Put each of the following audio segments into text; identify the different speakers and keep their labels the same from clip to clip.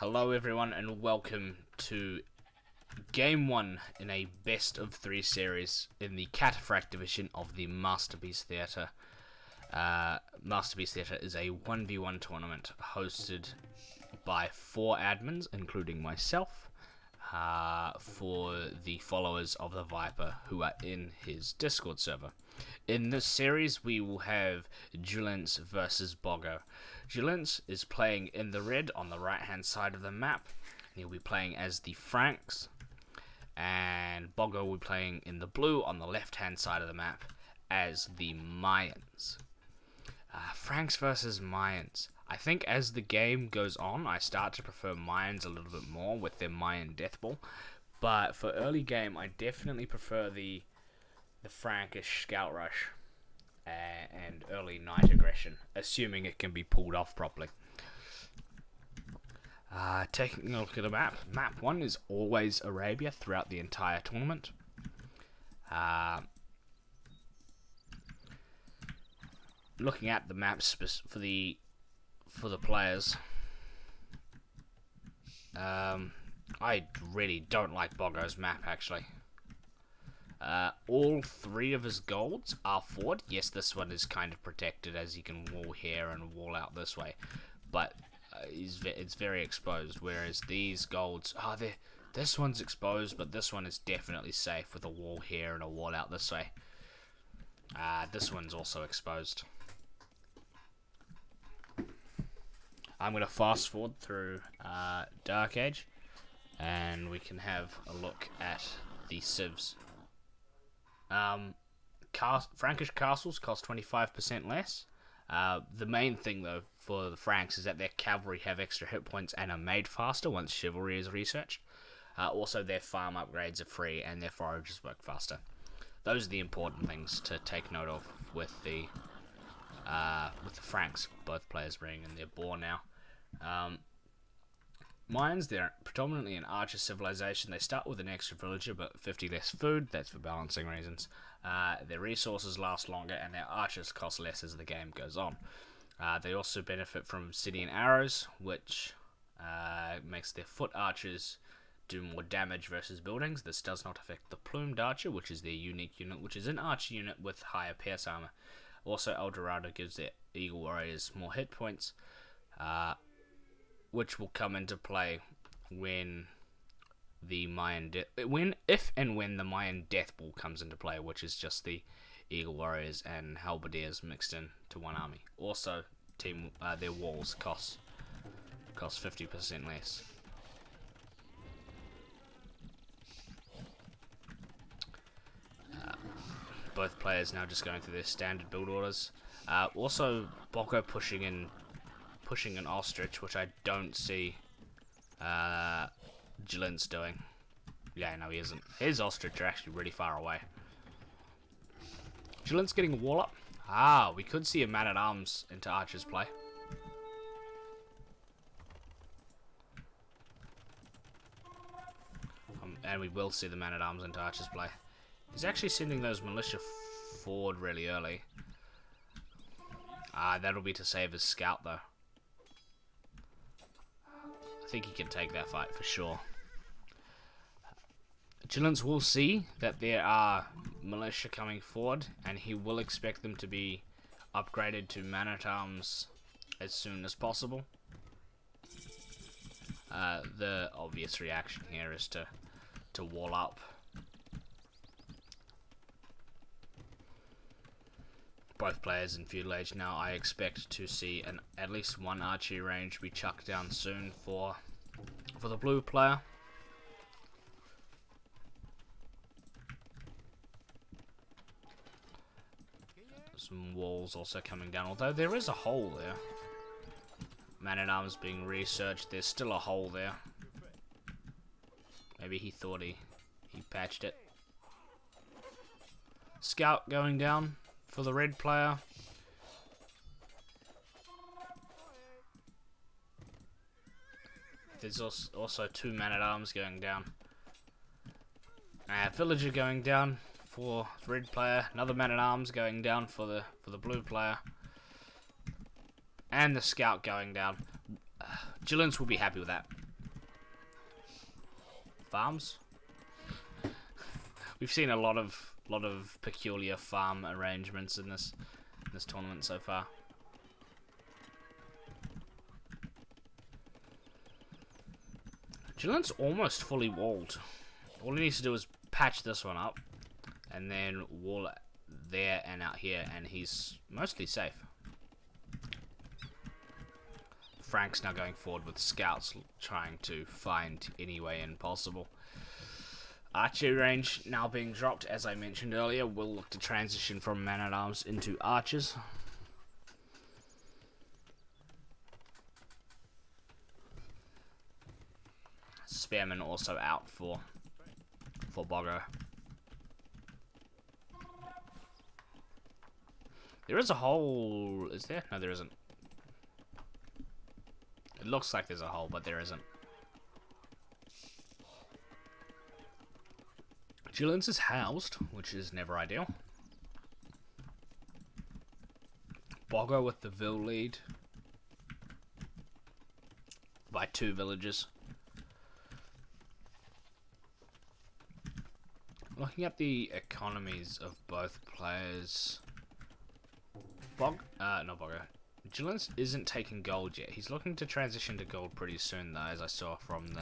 Speaker 1: Hello everyone and welcome to Game 1 in a best of 3 series in the Cataphract division of the Mastapiece Theatre. Mastapiece Theatre is a 1v1 tournament hosted by 4 admins, including myself, for the followers of the Viper who are in his Discord server. In this series, we will have Julinse versus Boggo. Julinse is playing in the red on the right-hand side of the map. He'll be playing as the Franks, and Boggo will be playing in the blue on the left-hand side of the map as the Mayans. Franks versus Mayans. I think as the game goes on, I start to prefer Mayans a little bit more with their Mayan death ball. But for early game, I definitely prefer the Frankish scout rush and early night aggression, assuming it can be pulled off properly. Taking a look at the map. Map 1 is always Arabia throughout the entire tournament. Looking at the maps for the players, I really don't like Boggo's map actually. All 3 of his golds are forward. Yes, this one is kind of protected as you can wall here and wall out this way, but it's very exposed, whereas these golds, this one's exposed, but this one is definitely safe with a wall here and a wall out this way. This one's also exposed. I'm going to fast forward through Dark Age, and we can have a look at the civs. Frankish castles cost 25% less. The main thing though for the Franks is that their cavalry have extra hit points and are made faster once chivalry is researched. Also their farm upgrades are free and their forages work faster. Those are the important things to take note of with the Franks. Both players bring in their boar now. Mayans, they're predominantly an archer civilization. They start with an extra villager but 50 less food. That's for balancing reasons. Their resources last longer and their archers cost less as the game goes on. They also benefit from obsidian arrows, which makes their foot archers do more damage versus buildings. This does not affect the plumed archer, which is their unique unit, which is an archer unit with higher pierce armor. Also, Eldorado gives their eagle warriors more hit points, which will come into play when the Mayan if and when the Mayan death ball comes into play, which is just the eagle warriors and halberdiers mixed into one army. Also, their walls cost 50% less. Both players now just going through their standard build orders. Also, Boggo pushing an ostrich, which I don't see Julinse doing. Yeah, no, he isn't. His ostrich are actually really far away. Julinse getting a wall up. We could see a man-at-arms into Archer's play. And we will see the man-at-arms into Archer's play. He's actually sending those militia forward really early. That'll be to save his scout, though. I think he can take that fight for sure. Julinse will see that there are militia coming forward, and he will expect them to be upgraded to man-at-arms as soon as possible. The obvious reaction here is to wall up. Both players in feudal age now. I expect to see at least one archery range be chucked down soon for the blue player. Some walls also coming down, although there is a hole there. Man-at-arms being researched, there's still a hole there. Maybe he thought he patched it. Scout going down for the red player. There's also 2 man-at-arms going down. Villager going down for the red player. Another man-at-arms going down for the blue player. And the scout going down. Julinse will be happy with that. farms. We've seen a lot of peculiar farm arrangements in this tournament so far. Julinse almost fully walled. All he needs to do is patch this one up, and then wall there and out here, and he's mostly safe. Frank's now going forward with scouts, trying to find any way in possible. Archery range now being dropped, as I mentioned earlier. We'll look to transition from man-at-arms into archers. Spearman also out for Boggo. There is a hole, is there? No, there isn't. It looks like there's a hole, but there isn't. Julinse is housed, which is never ideal. Boggo with the Vil lead by 2 villages. Looking at the economies of both players, not Boggo. Julinse isn't taking gold yet. He's looking to transition to gold pretty soon, though, as I saw from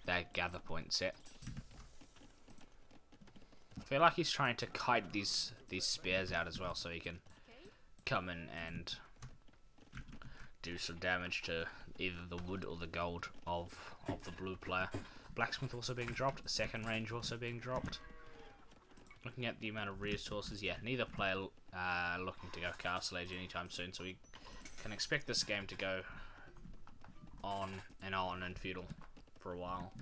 Speaker 1: that gather point set. I feel like he's trying to kite these spears out as well, so he can come in and do some damage to either the wood or the gold of the blue player. Blacksmith also being dropped. Second range also being dropped. Looking at the amount of resources, yeah, neither player looking to go Castle Age anytime soon, so we can expect this game to go on and feudal for a while.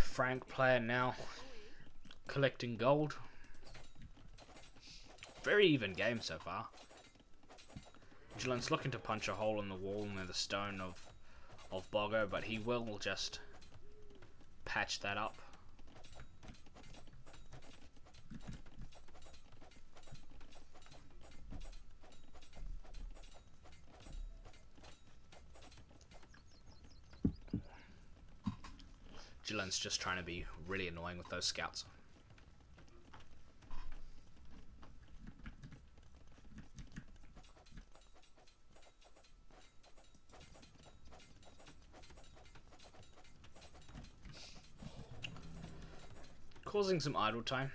Speaker 1: Frank player now collecting gold. Very even game so far. Julinse looking to punch a hole in the wall near the stone of Boggo, but he will just patch that up. Julinse just trying to be really annoying with those scouts. Causing some idle time.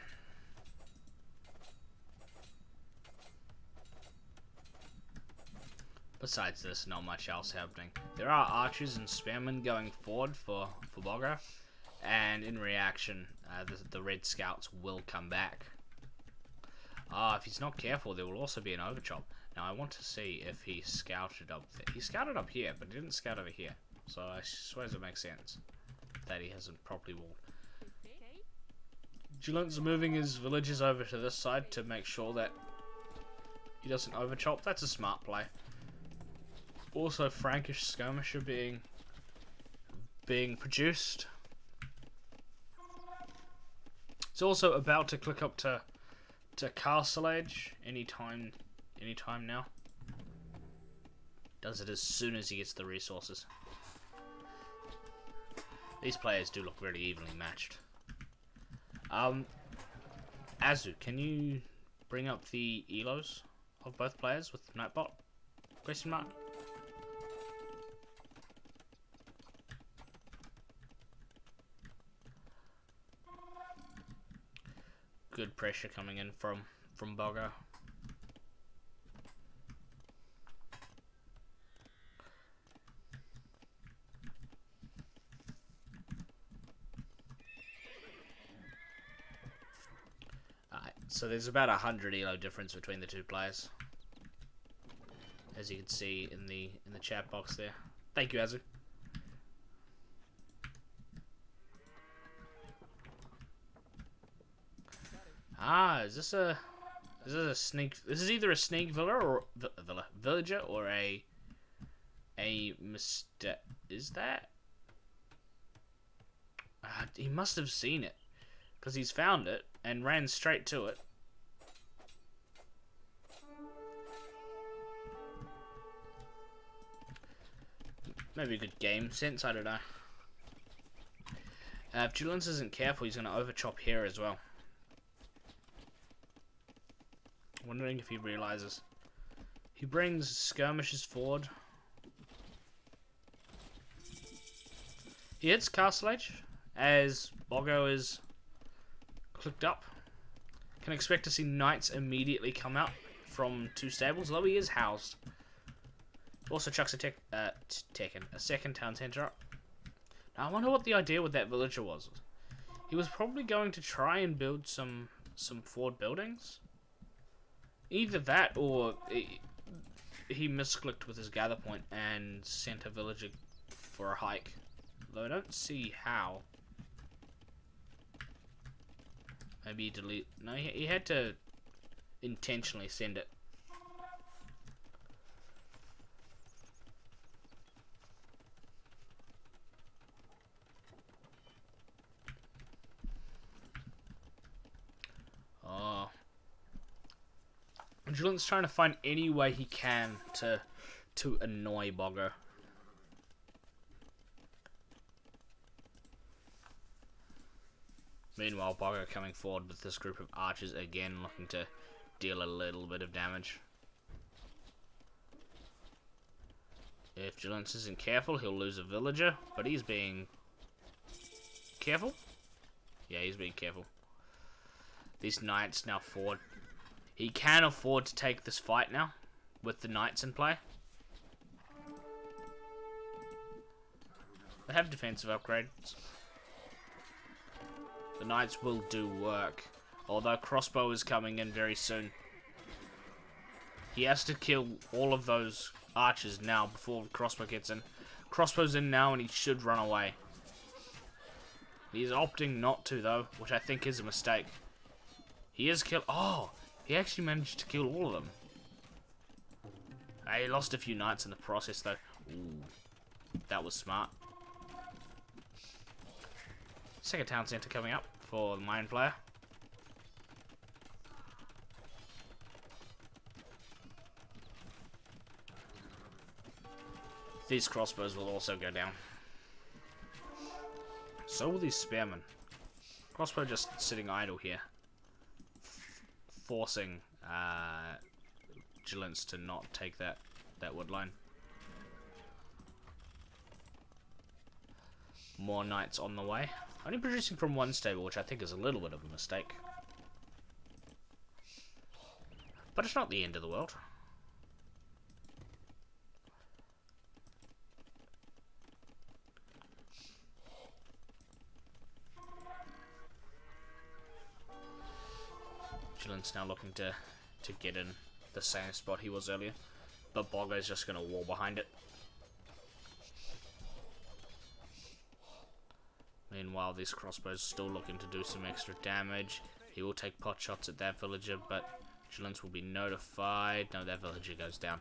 Speaker 1: Besides this, not much else happening. There are archers and spearmen going forward for Boggo, and in reaction, the red scouts will come back. If he's not careful, there will also be an overchop. Now I want to see if he scouted up there. He scouted up here, but he didn't scout over here. So I suppose it makes sense that he hasn't properly walled. Julinse moving his villagers over to this side to make sure that he doesn't overchop. That's a smart play. Also, Frankish skirmisher being produced. It's also about to click up to Castle Age anytime now. Does it as soon as he gets the resources. These players do look really evenly matched. Azu, can you bring up the elos of both players with Nightbot? Question mark. Good pressure coming in from Boggo. So there's about 100 elo difference between the two players, as you can see in the chat box there. Thank you, Azu. Is this a sneak? This is either a sneak villager or a mistake. Is that? He must have seen it, because he's found it and ran straight to it. Maybe a good game sense, I don't know. If Julinse isn't careful, he's going to overchop here as well. Wondering if he realizes. He brings skirmishes forward. He hits Castle Age as Boggo is clicked up. Can expect to see knights immediately come out from 2 stables, although he is housed. Also chucks a second town centre up. Now I wonder what the idea with that villager was. He was probably going to try and build some forward buildings. Either that or he misclicked with his gather point and sent a villager for a hike. Though I don't see how. Maybe he delete. No, he had to intentionally send it. Oh. Julinse's trying to find any way he can to annoy Boggo. Meanwhile, Boggo coming forward with this group of archers again, looking to deal a little bit of damage. If Julinse isn't careful, he'll lose a villager, but he's being careful. Yeah, he's being careful. These knights now forward. He can afford to take this fight now, with the knights in play. They have defensive upgrades. The knights will do work, although crossbow is coming in very soon. He has to kill all of those archers now before crossbow gets in. Crossbow's in now and he should run away. He's opting not to though, which I think is a mistake. He is kill. Oh, he actually managed to kill all of them. He lost a few knights in the process though. Ooh, that was smart. Second town centre coming up for the mine player. These crossbows will also go down. So will these spearmen. Crossbow just sitting idle here. Forcing Julinse to not take that wood line. More knights on the way. Only producing from 1 stable, which I think is a little bit of a mistake. But it's not the end of the world. Julinse now looking to get in the same spot he was earlier. But Boggo's just going to wall behind it. Meanwhile, this crossbow's still looking to do some extra damage. He will take pot shots at that villager, but Julinse will be notified. No, that villager goes down.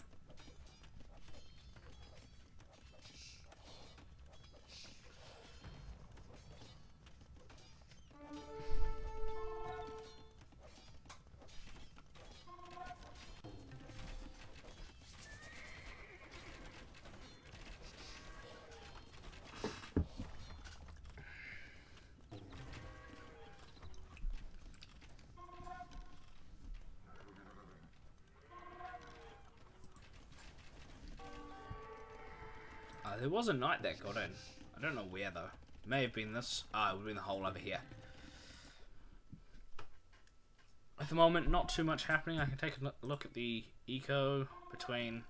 Speaker 1: There was a knight that got in. I don't know where though. May have been this. It would have been the hole over here. At the moment, not too much happening. I can take a look at the eco between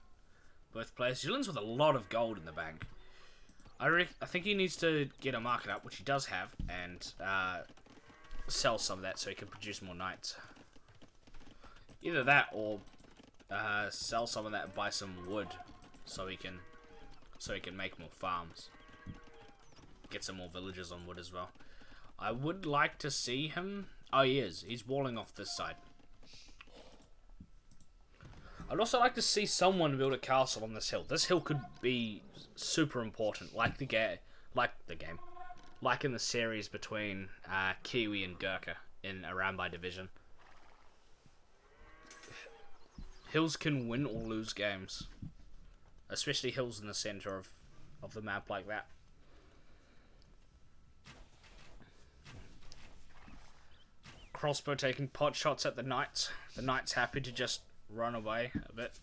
Speaker 1: both players. Julinse with a lot of gold in the bank. I think he needs to get a market up, which he does have, and sell some of that so he can produce more knights. Either that or sell some of that and buy some wood so he can make more farms. Get some more villagers on wood as well. I would like to see him. Oh, he is. He's walling off this side. I'd also like to see someone build a castle on this hill. This hill could be super important, like in the series between Kiwi and Gurkha in Arambai Division. Hills can win or lose games, especially hills in the center of of the map like that. Crossbow taking pot shots at the knights. The knights happy to just run away a bit.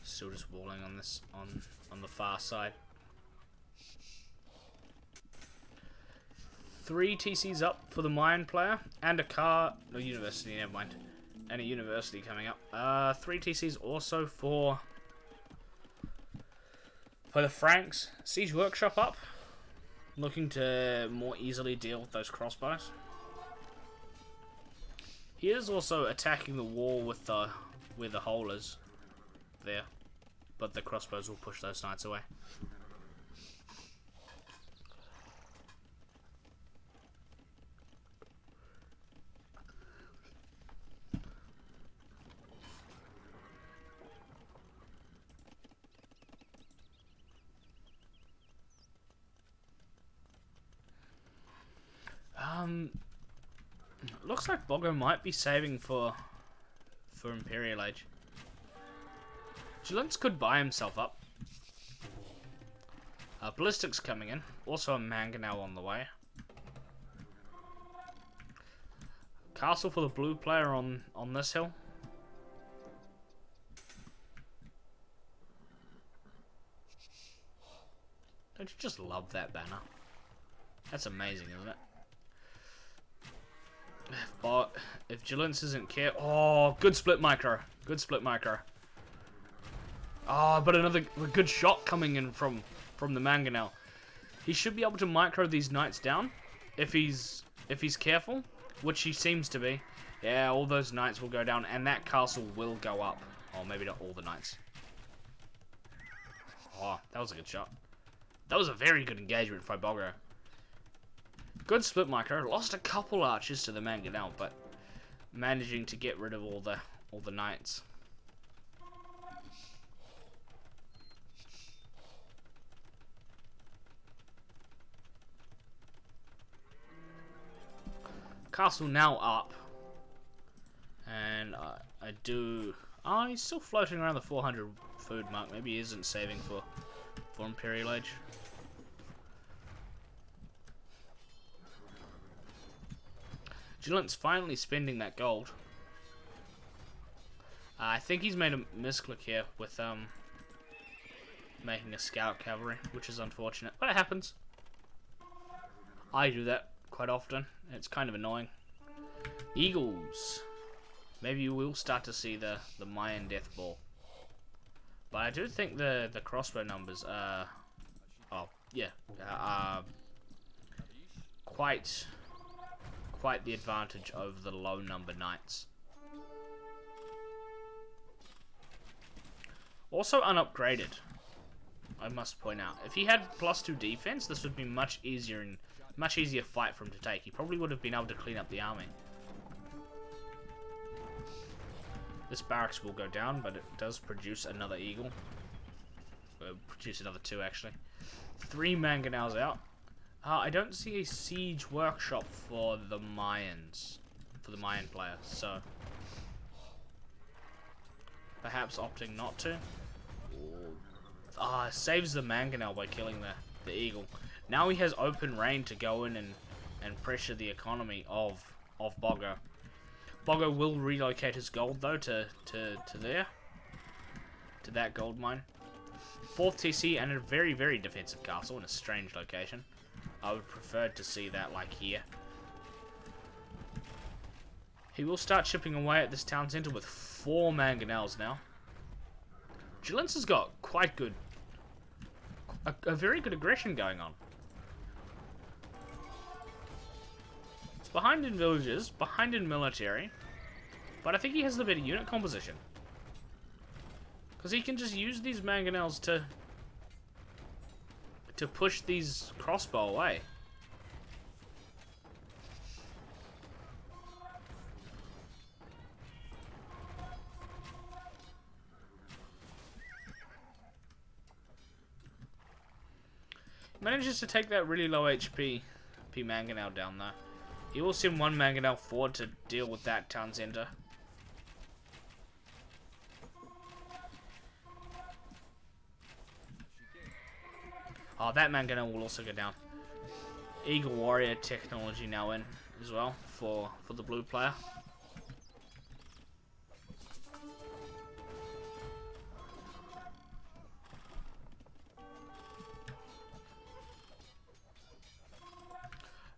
Speaker 1: Still just walling on this on the far side. 3 TCs up for the Mayan player and a car. No, university, never mind. And a university coming up. 3 TCs also for the Franks. Siege Workshop up. Looking to more easily deal with those crossbows. He is also attacking the wall with the where the hole is there. But the crossbows will push those knights away. Looks like Boggo might be saving for Imperial Age. Julinse could buy himself up. Ballistic's coming in. Also a Mangonel on the way. Castle for the blue player on this hill. Don't you just love that banner? That's amazing, isn't it? If Julinse isn't care, oh, good split micro, good split micro. Oh, but another good shot coming in from the Mangonel. He should be able to micro these knights down if he's careful, which he seems to be. Yeah, all those knights will go down, and that castle will go up. Oh, maybe not all the knights. Oh, that was a good shot. That was a very good engagement by Boggo. Good split micro. Lost a couple archers to the Mangonel, but managing to get rid of all the knights. Castle now up, and I do. Oh, he's still floating around the 400 food mark. Maybe he isn't saving for Imperial Age. Julinse finally spending that gold. I think he's made a misclick here with making a scout cavalry, which is unfortunate, but it happens. I do that quite often. It's kind of annoying. Eagles. Maybe you will start to see the Mayan death ball. But I do think the crossbow numbers are quite the advantage over the low number knights. Also unupgraded, I must point out. If he had +2 defense, this would be much easier fight for him to take. He probably would have been able to clean up the army. This barracks will go down, but it does produce another eagle. Produce another 2 actually. 3 Mangonels out. I don't see a siege workshop for the Mayans, for the Mayan player, so perhaps opting not to. Saves the Mangonel by killing the eagle. Now he has open reign to go in and pressure the economy of Boggo. Boggo will relocate his gold though to that gold mine. 4th TC and a very, very defensive castle in a strange location. I would prefer to see that like here. He will start chipping away at this town centre with 4 Mangonels now. Julinse has got quite good, a very good aggression going on. It's behind in villages, behind in military, but I think he has the better unit composition. Because he can just use these Mangonels to push these crossbow away. Manages to take that really low HP Mangonel down there. He will send one Mangonel forward to deal with that town center. Oh, that Mangonel will also go down. Eagle Warrior technology now in as well for the blue player.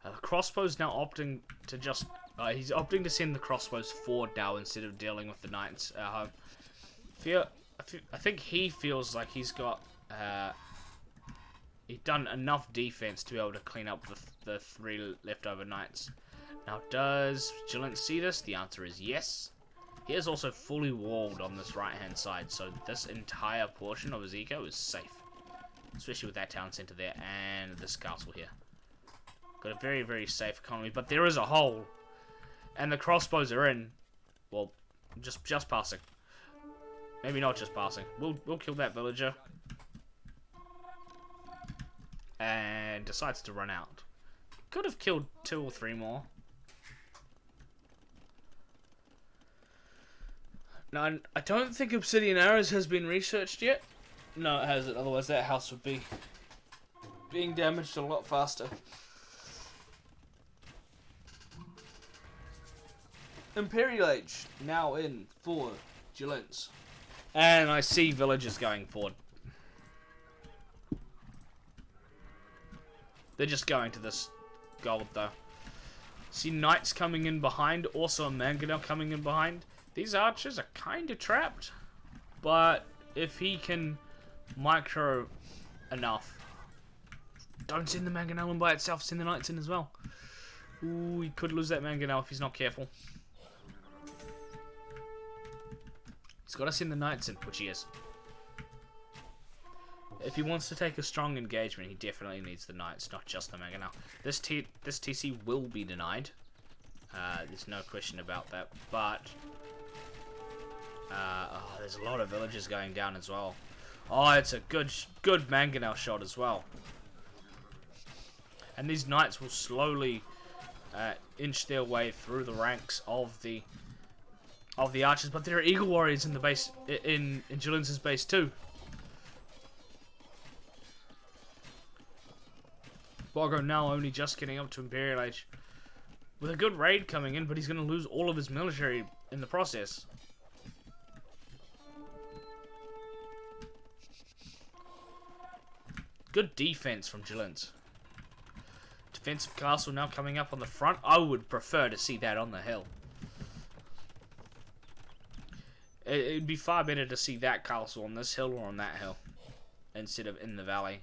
Speaker 1: The crossbow's now opting to just... he's opting to send the crossbows forward now instead of dealing with the knights at home. I think he feels like he's got... he's done enough defense to be able to clean up the 3 leftover knights. Now, does Julinse see this? The answer is yes. He is also fully walled on this right-hand side, so this entire portion of his eco is safe. Especially with that town center there and this castle here. Got a very, very safe economy, but there is a hole. And the crossbows are in. Well, just passing. Maybe not just passing. We'll kill that villager. And decides to run out. Could have killed 2 or 3 more. Now, I don't think Obsidian Arrows has been researched yet. No, it hasn't. Otherwise, that house would be being damaged a lot faster. Imperial Age now in for Julinse. And I see villagers going forward. They're just going to this gold though. See knights coming in behind, also a Mangonel coming in behind. These archers are kind of trapped, but if he can micro enough, don't send the Mangonel in by itself, send the knights in as well. Ooh, he could lose that Mangonel if he's not careful. He's got to send the knights in, which he is. If he wants to take a strong engagement, he definitely needs the knights, not just the Mangonel. This TC will be denied. There's no question about that. But there's a lot of villagers going down as well. Oh, it's a good Mangonel shot as well. And these knights will slowly inch their way through the ranks of the archers, but there are eagle warriors in the base in Julinse's base too. Boggo now only just getting up to Imperial Age with a good raid coming in, but he's going to lose all of his military in the process. Good defense from Julinse. Defensive castle now coming up on the front. I would prefer to see that on the hill. It'd be far better to see that castle on this hill or on that hill instead of in the valley.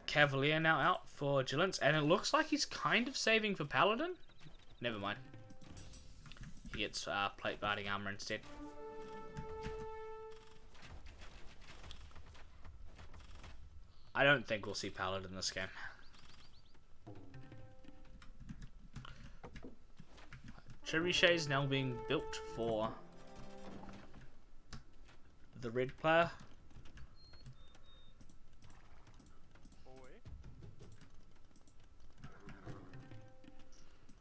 Speaker 1: Cavalier now out for Julinse, and it looks like he's kind of saving for Paladin. Never mind. He gets plate barding armor instead. I don't think we'll see Paladin this game. Trebuchet is now being built for the red player.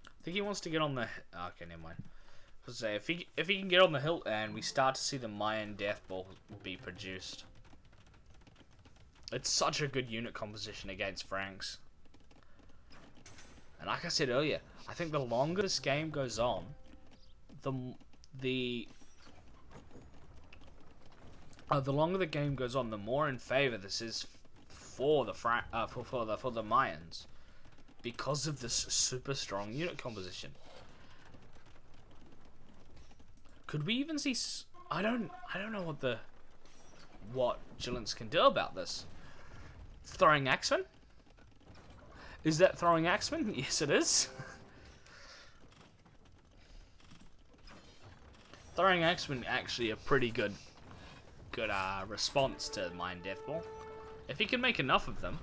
Speaker 1: I think he wants to get on the... okay, never mind. I was say, if he can get on the hill and we start to see the Mayan Death Ball be produced. It's such a good unit composition against Franks. And like I said earlier, I think the longer this game goes on, the longer the game goes on, the more in favor this is for the Mayans, because of this super strong unit composition. Could we even see? I don't know what Julinse can do about this. Throwing Axeman? Is that throwing Axeman? Yes, it is. Throwing Axeman actually a pretty good response to Mayan Death Ball. If he can make enough of them.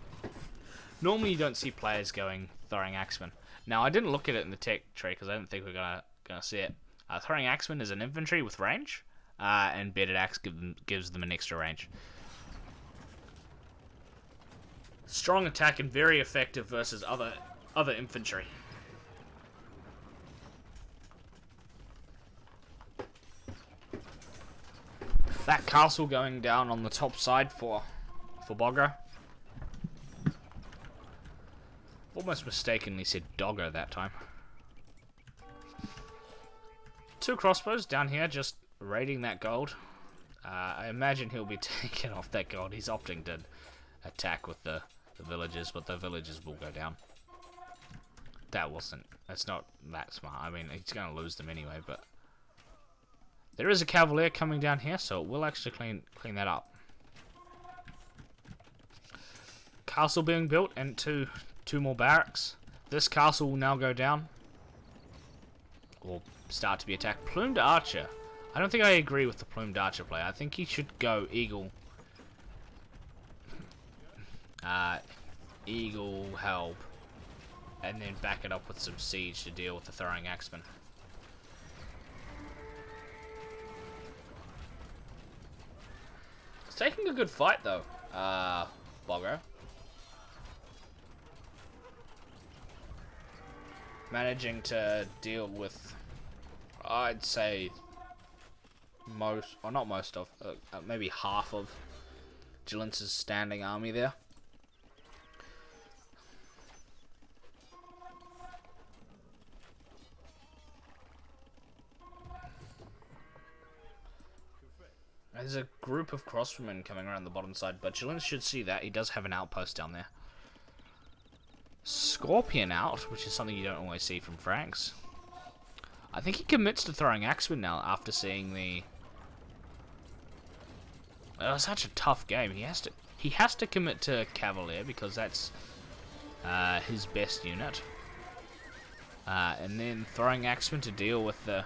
Speaker 1: Normally you don't see players going throwing Axeman. Now I didn't look at it in the tech tree because I didn't think we we're gonna see it. Throwing Axeman is an infantry with range. and bearded axe gives them an extra range. Strong attack and very effective versus other infantry. That castle going down on the top side for Bogger. Almost mistakenly said Dogger that time. 2 crossbows down here just raiding that gold. I imagine he'll be taking off that gold. He's opting to attack with the villagers, but the villagers will go down. That's not that smart. I mean, he's going to lose them anyway, but there is a cavalier coming down here, so it will actually clean that up. Castle being built and two more barracks. This castle will now go down, or start to be attacked. Plumed archer. I don't think I agree with the plumed archer play. I think he should go eagle. Eagle help, and then back it up with some siege to deal with the throwing axemen. It's taking a good fight though, Bogger. Managing to deal with, I'd say, most, or not most of, maybe half of Julinse's standing army there. There's a group of crossbowmen coming around the bottom side, but Julinse should see that. He does have an outpost down there. Scorpion out, which is something you don't always see from Franks. I think he commits to throwing axemen now after seeing the... It was such a tough game. He has to commit to Cavalier because that's his best unit. And then throwing axemen to deal with the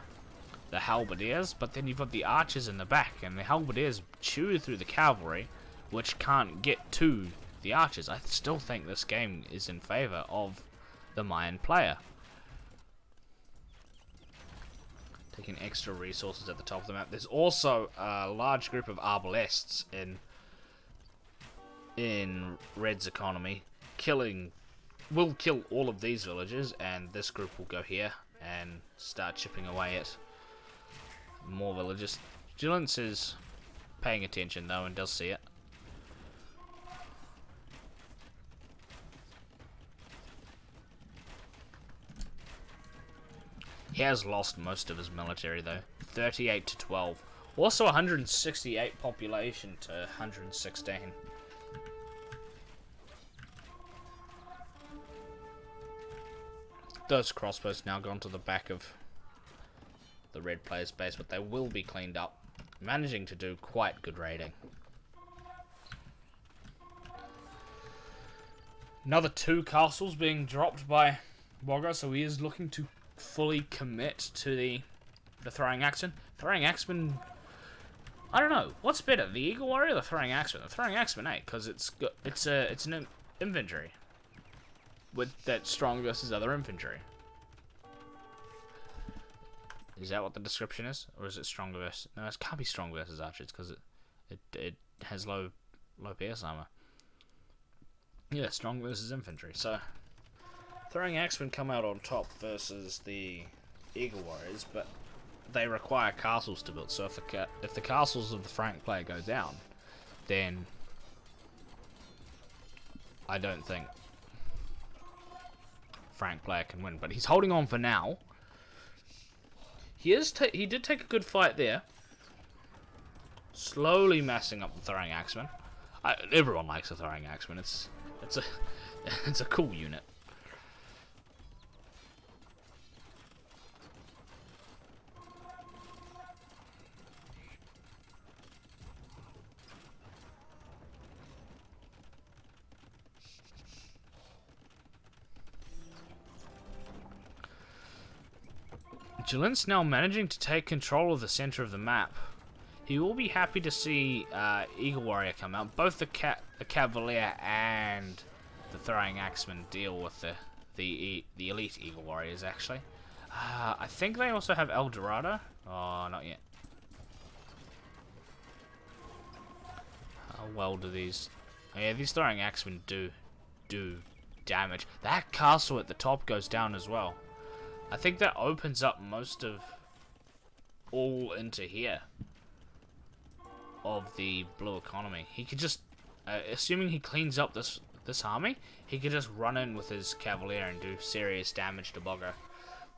Speaker 1: halberdiers, but then you've got the archers in the back, and the halberdiers chew through the cavalry, which can't get to the archers. I still think this game is in favour of the Mayan player. Taking extra resources at the top of the map. There's also a large group of arbalests in Red's economy. Will kill all of these villagers, and this group will go here and start chipping away at more villages. Julinse is paying attention though and does see it. He has lost most of his military though. 38 to 12. Also 168 population to 116. Those crossbows now gone to the back of the red player's base, but they will be cleaned up. Managing to do quite good raiding. Another 2 castles being dropped by Bogger, so he is looking to fully commit to the throwing axeman. Throwing axeman, I don't know, what's better, the eagle warrior or the throwing axeman? The throwing axeman, because it's an infantry with that strong versus other infantry. Is that what the description is, or is it strong versus? No, it can't be strong versus archers because it has low pierce armor. Yeah, strong versus infantry. So throwing axemen come out on top versus the eagle warriors, but they require castles to build. So if the castles of the Frank player go down, then I don't think Frank player can win. But he's holding on for now. He did take a good fight there. Slowly massing up the throwing axemen. Everyone likes the throwing axemen. It's a cool unit. Julinse now managing to take control of the center of the map. He will be happy to see Eagle Warrior come out. Both the Cavalier and the Throwing Axeman deal with the elite Eagle Warriors, actually. I think they also have El Dorado. Oh, not yet. How well do these... Oh, yeah, these throwing axemen do damage. That castle at the top goes down as well. I think that opens up most of all into here of the blue economy. He could just, assuming he cleans up this army, he could just run in with his cavalier and do serious damage to Boggo.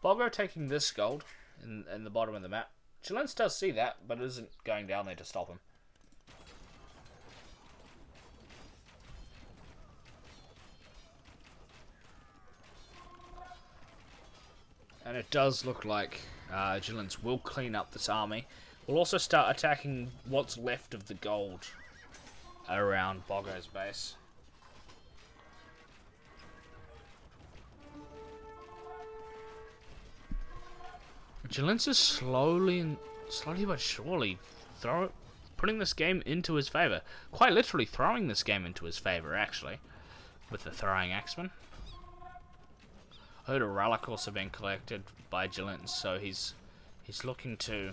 Speaker 1: Boggo taking this gold in the bottom of the map. Julinse does see that, but isn't going down there to stop him. And it does look like Julinse will clean up this army. We'll also start attacking what's left of the gold around Boggo's base. Julinse is slowly but surely putting this game into his favor. Quite literally throwing this game into his favor, actually, with the throwing axeman. I heard a relic also being collected by Julinse, so he's looking to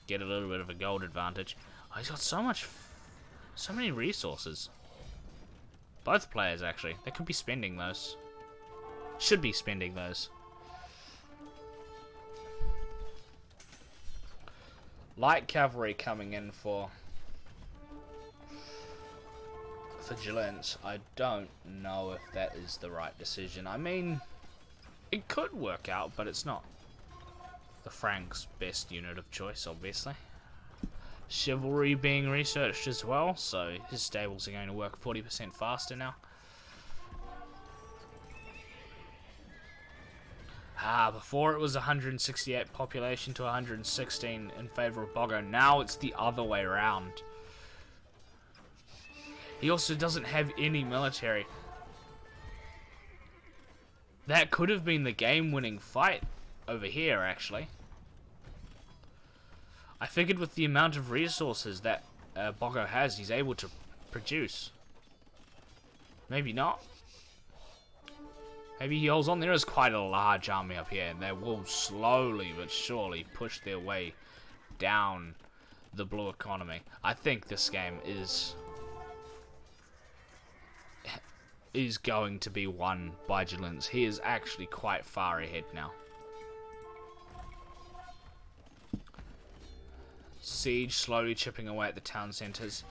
Speaker 1: get a little bit of a gold advantage. Oh, he's got so many resources. Both players, actually. They could be spending those. Should be spending those. Light cavalry coming in for Julinse. I don't know if that is the right decision. I mean, it could work out, but it's not the Franks' best unit of choice, obviously. Chivalry being researched as well, so his stables are going to work 40% faster now. Before it was 168 population to 116 in favor of Boggo. Now it's the other way around. He also doesn't have any military. That could have been the game-winning fight over here, actually. I figured with the amount of resources that Boggo has, he's able to produce. Maybe not. Maybe he holds on. There is quite a large army up here, and they will slowly but surely push their way down the blue economy. I think this game is going to be won by Julinse. He is actually quite far ahead now. Siege slowly chipping away at the town centres.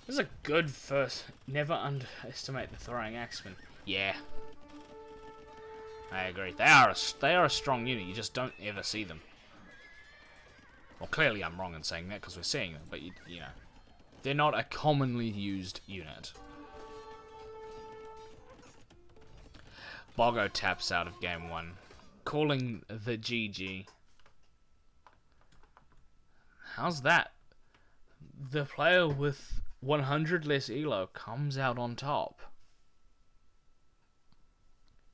Speaker 1: This is a good first. Never underestimate the throwing axemen. Yeah, I agree. They are a strong unit. You just don't ever see them. Well, clearly I'm wrong in saying that because we're seeing them, but you know, they're not a commonly used unit. Boggo taps out of game 1, calling the GG. How's that? The player with 100 less elo comes out on top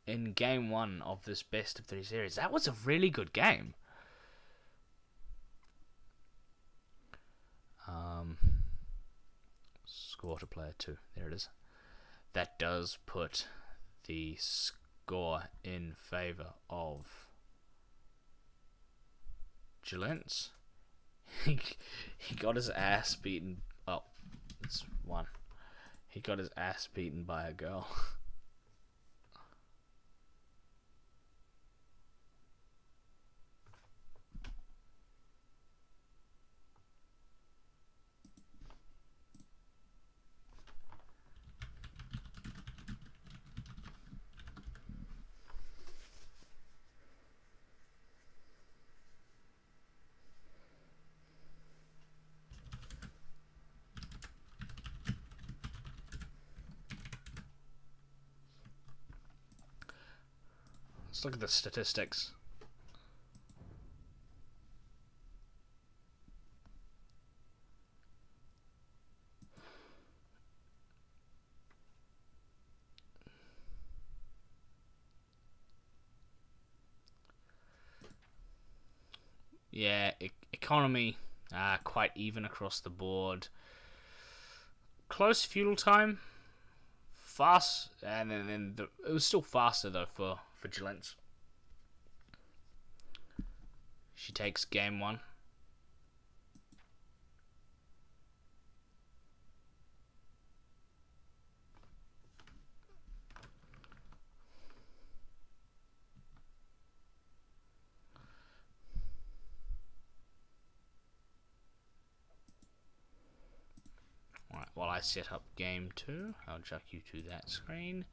Speaker 1: in game 1 of this best of 3 series. That was a really good game. Score to player 2. There it is. That does put the score in favor of Julinse. He got his ass beaten. Oh, it's 1. He got his ass beaten by a girl. Let's look at the statistics. Yeah, economy quite even across the board. Close feudal time, fast, and then it was still faster though for Julinse. She takes game 1. I set up game 2, I'll chuck you to that screen.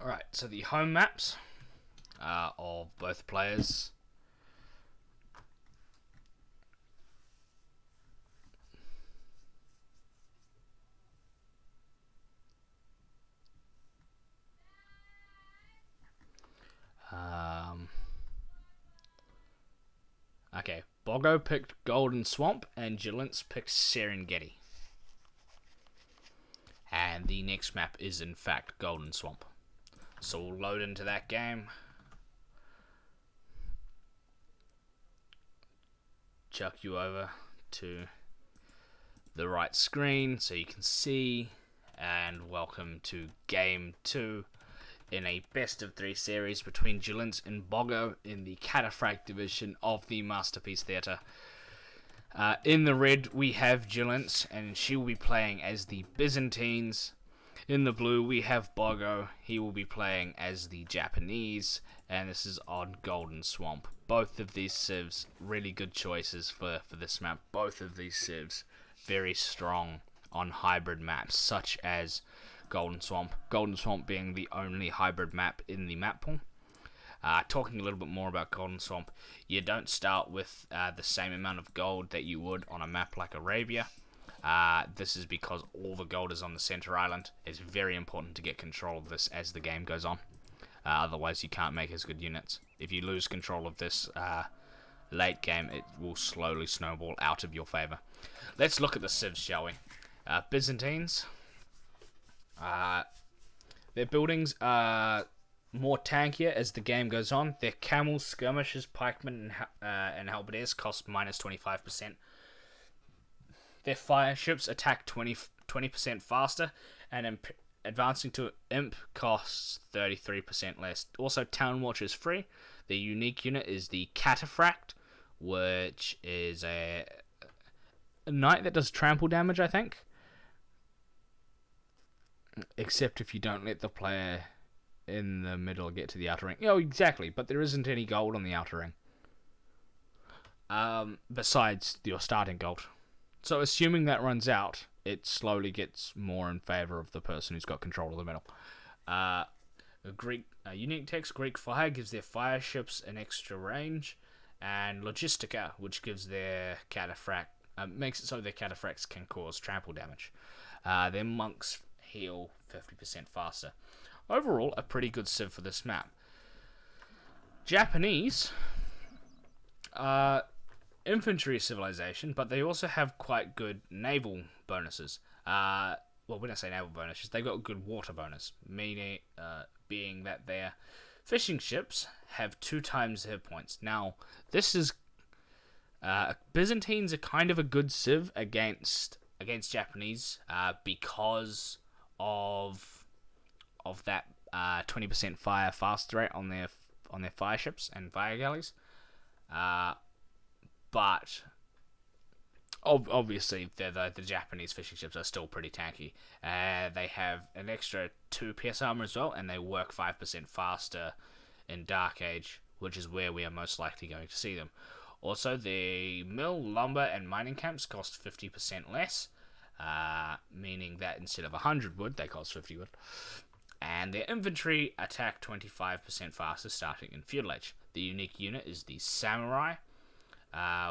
Speaker 1: Alright, so the home maps of both players. Okay, Bogo picked Golden Swamp and Julinse picked Serengeti. And the next map is in fact Golden Swamp. So we'll load into that game. Chuck you over to the right screen so you can see. And welcome to game 2 in a best of 3 series between Julinse and Bogo in the Cataphract division of the Mastapiece Theatre. In the red we have Julinse, and she will be playing as the Byzantines. In the blue we have Bogo, he will be playing as the Japanese, and this is on Golden Swamp. Both of these civs, really good choices for this map. Both of these civs, very strong on hybrid maps, such as Golden Swamp. Golden Swamp being the only hybrid map in the map pool. Talking a little bit more about Golden Swamp, you don't start with the same amount of gold that you would on a map like Arabia. This is because all the gold is on the center island. It's very important to get control of this as the game goes on. Otherwise you can't make as good units. If you lose control of this late game, it will slowly snowball out of your favor. Let's look at the civs, shall we? Byzantines. Their buildings are more tankier as the game goes on. Their camels, skirmishers, pikemen, and halberdiers cost minus 25%. Their fire ships attack 20% faster, and advancing to imp costs 33% less. Also, Town Watch is free. The unique unit is the Cataphract, which is a knight that does trample damage, I think. Except if you don't let the player in the middle get to the outer ring. Oh, exactly, but there isn't any gold on the outer ring. Besides your starting gold. So assuming that runs out, it slowly gets more in favor of the person who's got control of the middle. Unique text, Greek fire gives their fire ships an extra range, and Logistica, which gives their cataphract, makes it so their cataphracts can cause trample damage. Their monks heal 50% faster. Overall, a pretty good civ for this map. Japanese, infantry civilization, but they also have quite good naval bonuses. Well, when I say naval bonuses, they've got a good water bonus, meaning being that their fishing ships have 2 times hit points. Now, this is Byzantines are kind of a good civ against Japanese because of that 20% fire fast rate on their fire ships and fire galleys. But obviously the Japanese fishing ships are still pretty tanky. They have an extra 2 PS armor as well, and they work 5% faster in Dark Age, which is where we are most likely going to see them. Also, the mill, lumber, and mining camps cost 50% less, meaning that instead of 100 wood, they cost 50 wood. And their infantry attack 25% faster starting in Feudal Age. The unique unit is the Samurai,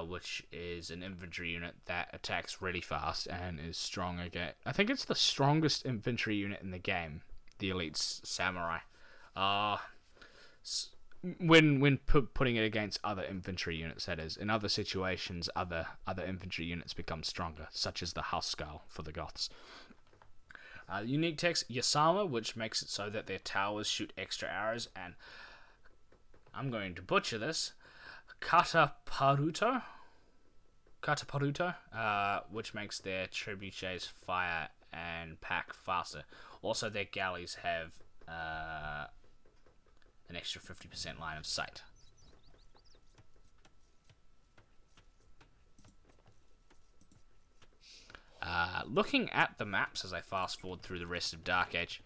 Speaker 1: which is an infantry unit that attacks really fast and is strong again. I think it's the strongest infantry unit in the game, the Elite Samurai. When putting it against other infantry units, that is. In other situations, other infantry units become stronger, such as the Housecarl for the Goths. Unique text, Yasama, which makes it so that their towers shoot extra arrows, and I'm going to butcher this, Kataparuto, which makes their trebuchets fire and pack faster. Also, their galleys have an extra 50% line of sight. Looking at the maps as I fast forward through the rest of Dark Age,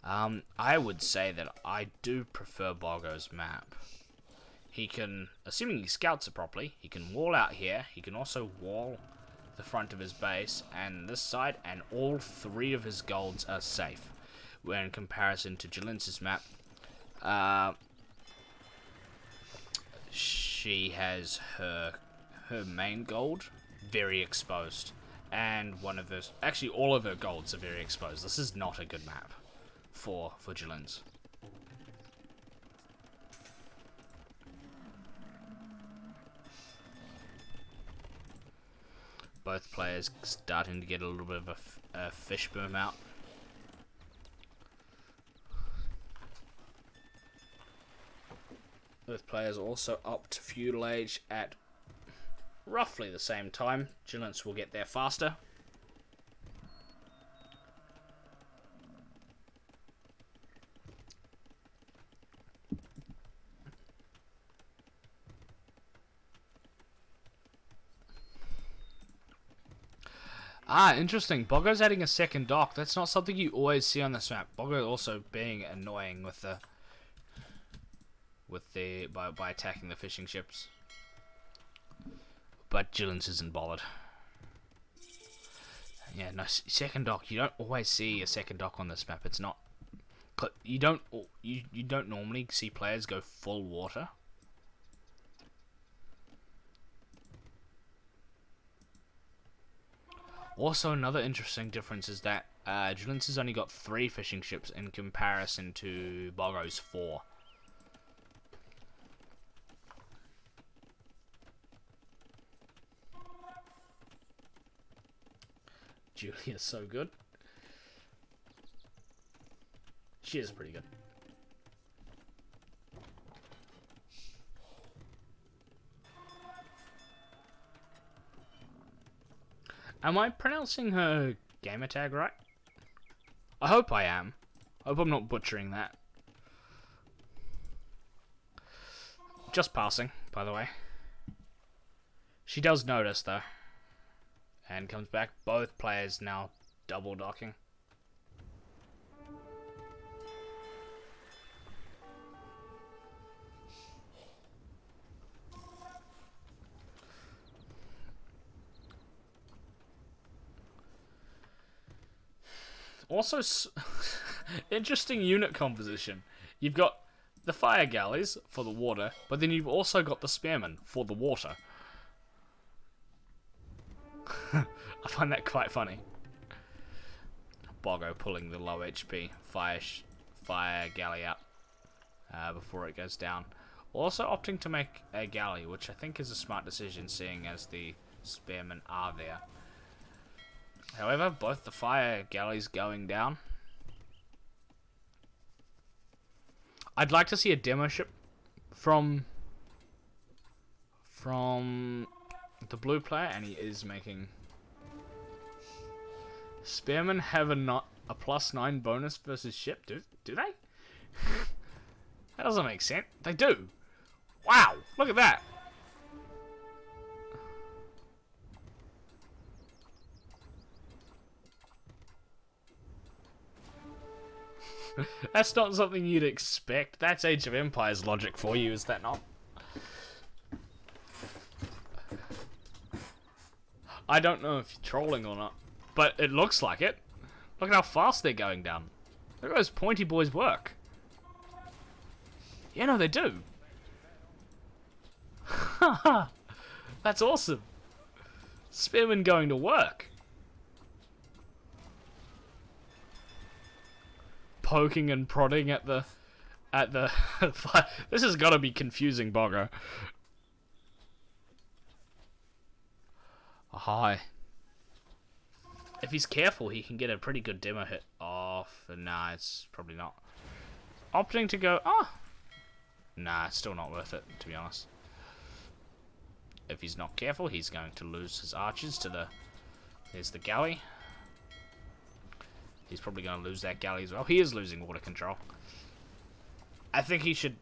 Speaker 1: I would say that I do prefer Boggo's map. He can, assuming he scouts it properly, he can wall out here. He can also wall the front of his base and this side, and all 3 of his golds are safe. Where in comparison to Julinse's map, she has her main gold very exposed, and actually all of her golds are very exposed. This is not a good map for Julinse. Both players starting to get a little bit of a fish boom out. Both players also up to feudal age at roughly the same time. Julinse will get there faster. Interesting. Boggo's adding a second dock. That's not something you always see on this map. Boggo also being annoying by attacking the fishing ships. But Julinse isn't bothered. Yeah, no, second dock. You don't always see a second dock on this map. It's not. You don't normally see players go full water. Also, another interesting difference is that Julinse has only got 3 fishing ships in comparison to Boggo's 4. Julia's so good. She is pretty good. Am I pronouncing her gamer tag right? I hope I am. I hope I'm not butchering that. Just passing, by the way. She does notice, though. And comes back. Both players now double docking. Also, interesting unit composition. You've got the fire galleys for the water, but then you've also got the spearmen for the water. I find that quite funny. Boggo pulling the low HP fire galley out before it goes down. Also opting to make a galley, which I think is a smart decision, seeing as the spearmen are there. However, both the fire galleys going down. I'd like to see a demo ship from the blue player, and he is making. Spearmen have a +9 bonus versus ship. Do they? That doesn't make sense. They do. Wow! Look at that. That's not something you'd expect. That's Age of Empires logic for you, is that not? I don't know if you're trolling or not, but it looks like it. Look at how fast they're going down. Look at those pointy boys work. Yeah, no, they do. That's awesome. Spearmen going to work. Poking and prodding at the this has got to be confusing, Boggo. Hi. If he's careful, he can get a pretty good demo hit off. Nah, it's probably not. Opting to go. Nah, it's still not worth it, to be honest. If he's not careful, he's going to lose his archers to the. There's the galley. He's probably going to lose that galley as well. He is losing water control. I think he should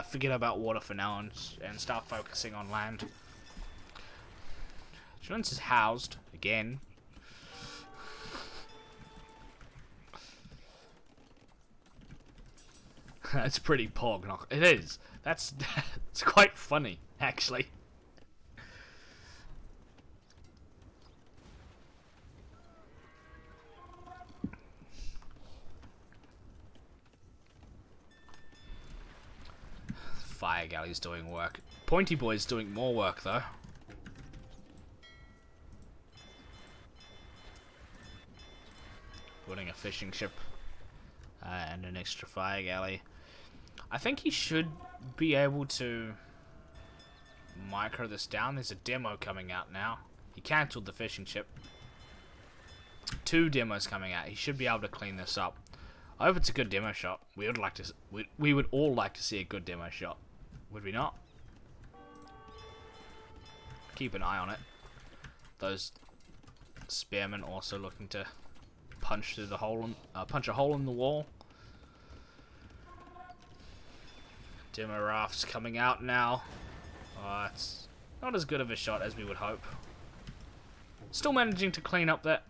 Speaker 1: forget about water for now and start focusing on land. Julinse is housed again. That's pretty pog. It is. That's it's quite funny, actually. Fire Galley's doing work. Pointy Boy's doing more work, though. Building a fishing ship. And an extra Fire Galley. I think he should be able to micro this down. There's a demo coming out now. He cancelled the fishing ship. 2 demos coming out. He should be able to clean this up. I hope it's a good demo shot. We would all like to see a good demo shot. Would we not? Keep an eye on it. Those spearmen also looking to punch through the hole, punch a hole in the wall. Demo rafts coming out now. Oh, it's not as good of a shot as we would hope. Still managing to clean up that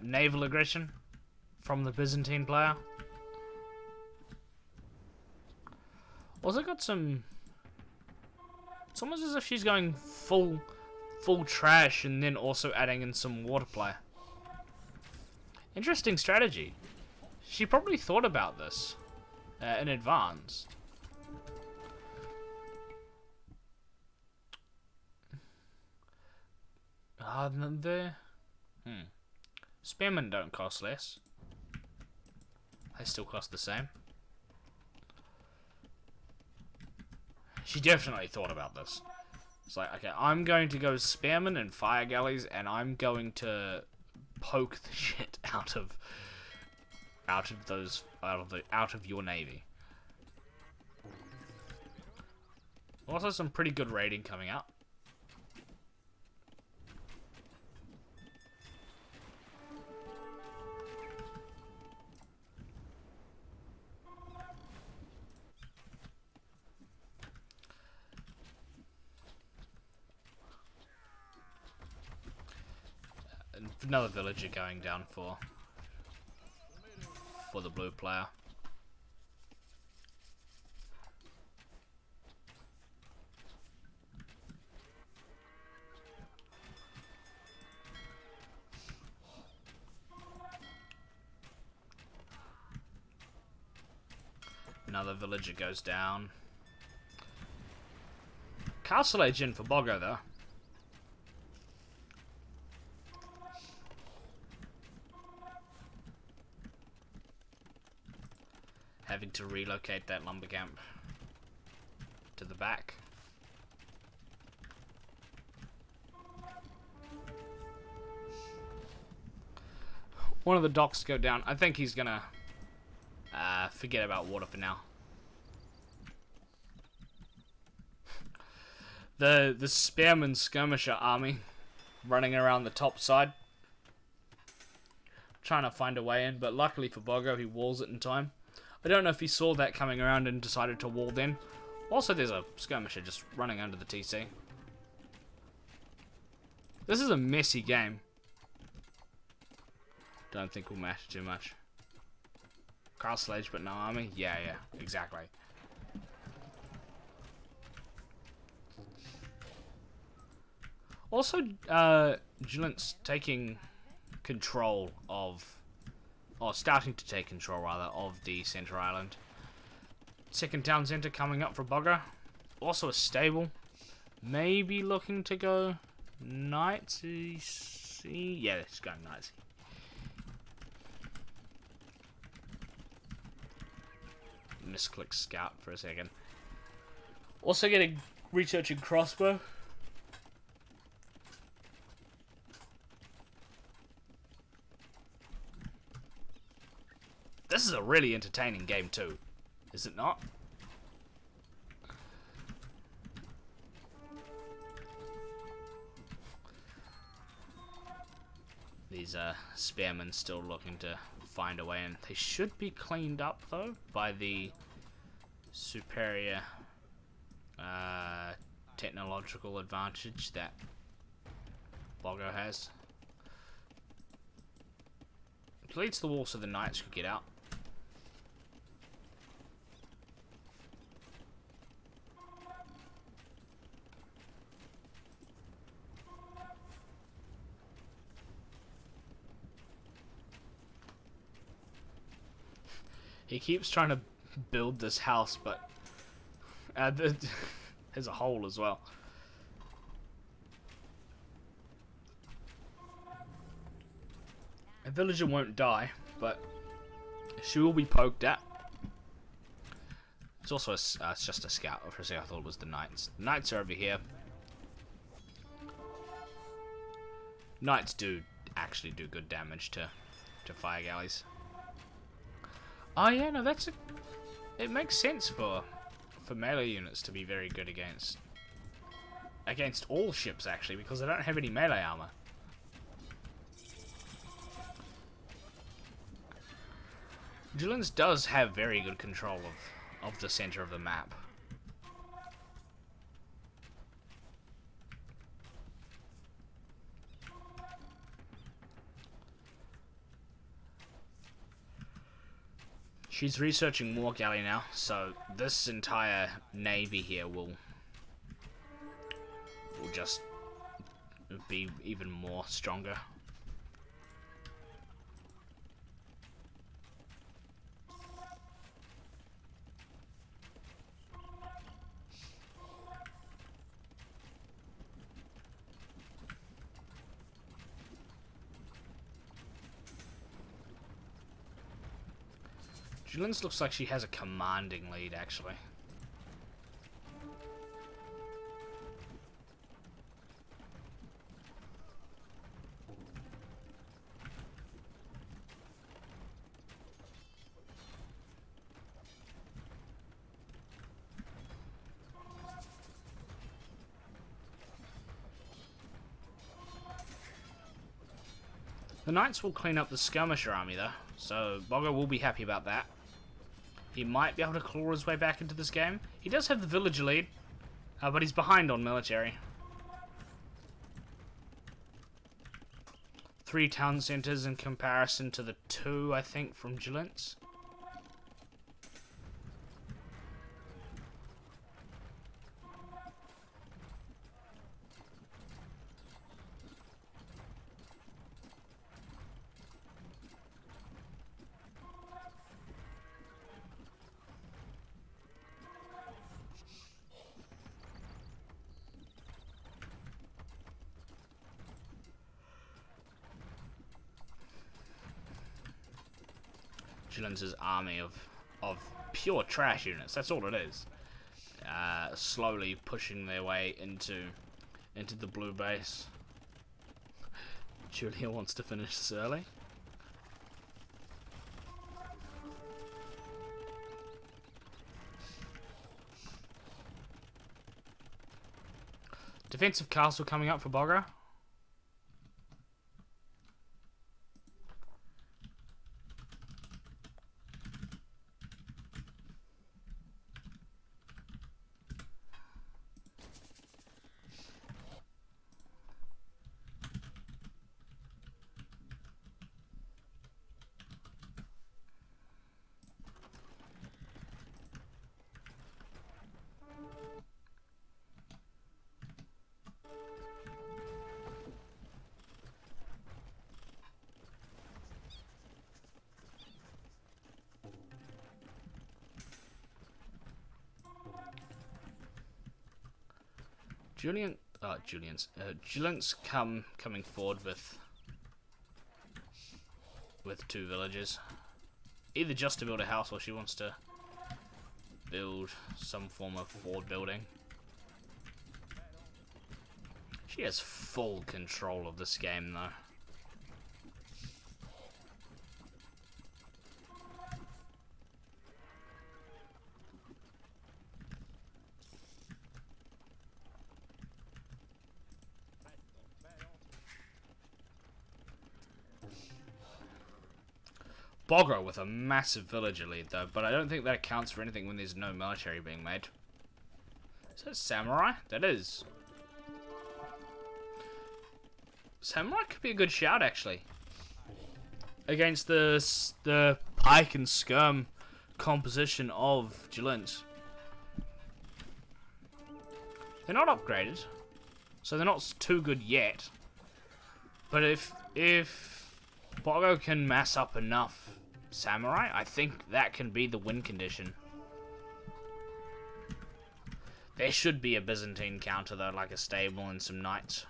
Speaker 1: naval aggression from the Byzantine player. Also got some... It's almost as if she's going full trash and then also adding in some water play. Interesting strategy. She probably thought about this in advance. Spearmen don't cost less. They still cost the same. She definitely thought about this. It's like, okay, I'm going to go spearmen and fire galleys, and I'm going to poke the shit out of your navy. Also, some pretty good raiding coming out. Another villager going down for the blue player. Another villager goes down. Castle Age in for Boggo though. Having to relocate that lumber camp to the back. One of the docks go down. I think he's gonna forget about water for now. The spearman skirmisher army running around the top side, trying to find a way in, but luckily for Boggo, he walls it in time. I don't know if he saw that coming around and decided to wall then. Also, there's a skirmisher just running under the TC. This is a messy game. Don't think we'll matter too much. Castle Age, but no army? Yeah, exactly. Also, Julinse taking control of... or starting to take control, rather, of the Center Island. Second town center coming up for Boggo. Also a stable. Maybe looking to go Knightsy. Yeah, let's go Knightsy. Misclick Scout for a second. Also getting researching crossbow. This is a really entertaining game too, is it not? These spearmen still looking to find a way in. They should be cleaned up though by the superior technological advantage that Boggo has. Completes the wall so the knights could get out. He keeps trying to build this house, but there's a hole as well. A villager won't die, but she will be poked at. It's also it's just a scout. For a second, I thought it was the knights. The knights are over here. Knights do actually do good damage to fire galleys. Oh yeah, no, it makes sense for melee units to be very good against all ships actually, because they don't have any melee armor. Julinse does have very good control of the center of the map. She's researching more galley now, so this entire navy here will just be even more stronger. Julinse looks like she has a commanding lead, actually. The knights will clean up the skirmisher army, though, so Boggo will be happy about that. He might be able to claw his way back into this game. He does have the villager lead, but he's behind on military. 3 town centers in comparison to the 2, I think, from Julinse. Julinse's army of pure trash units. That's all it is. Slowly pushing their way into the blue base. Julia wants to finish this early. Defensive castle coming up for Boggo. Julinse coming forward with 2 villages, either just to build a house or she wants to build some form of fort building. She has full control of this game, though. Boggo with a massive villager lead, though, but I don't think that accounts for anything when there's no military being made. Is that samurai? That is. Samurai could be a good shout, actually. Against the pike and skirm composition of Julinse. They're not upgraded, so they're not too good yet. But if Boggo can mass up enough samurai. I think that can be the win condition. There should be a Byzantine counter though, like a stable and some knights.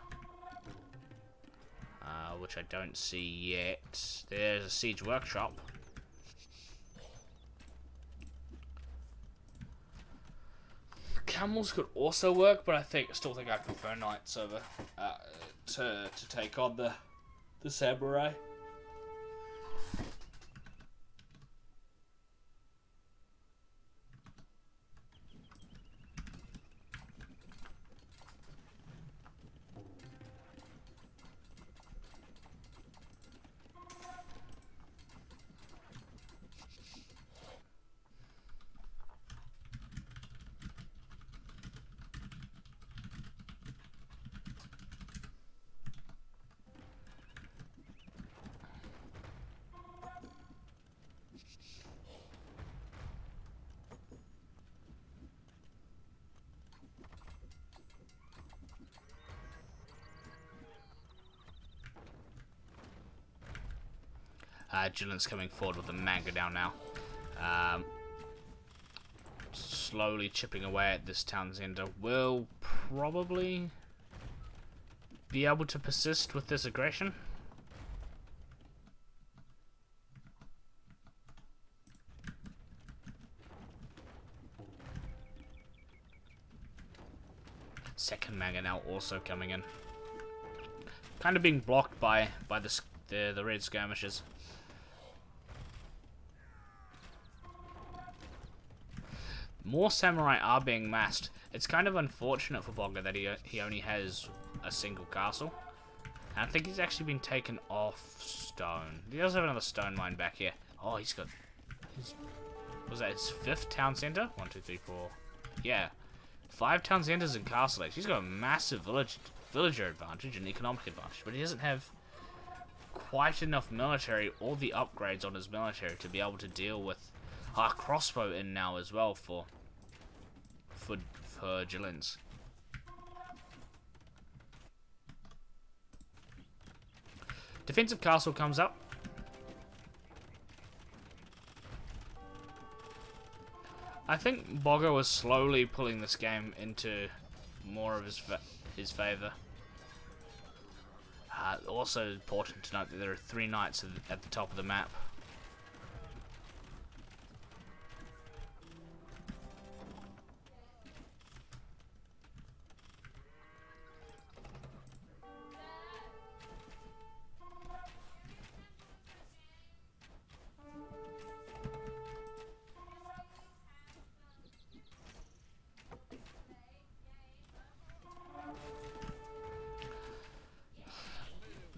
Speaker 1: Which I don't see yet. There's a siege workshop. Camels could also work, but I still think I prefer knights over to take on the samurai. Julinse coming forward with the manga down now. Slowly chipping away at this Townsender. Will probably be able to persist with this aggression. Second manga now also coming in. Kind of being blocked by the red skirmishers. More samurai are being massed. It's kind of unfortunate for Bogger that he only has a single castle. And I think he's actually been taken off stone. He does have another stone mine back here. Oh, he's got... was that his 5th town center? 1, 2, 3, 4... yeah. 5 town centers and castle age. He's got a massive villager advantage and economic advantage. But he doesn't have quite enough military or the upgrades on his military to be able to deal with... crossbow in now as well for Julinse. Defensive castle comes up. I think Bogger was slowly pulling this game into more of his favor. Also important to note that there are 3 knights at the top of the map.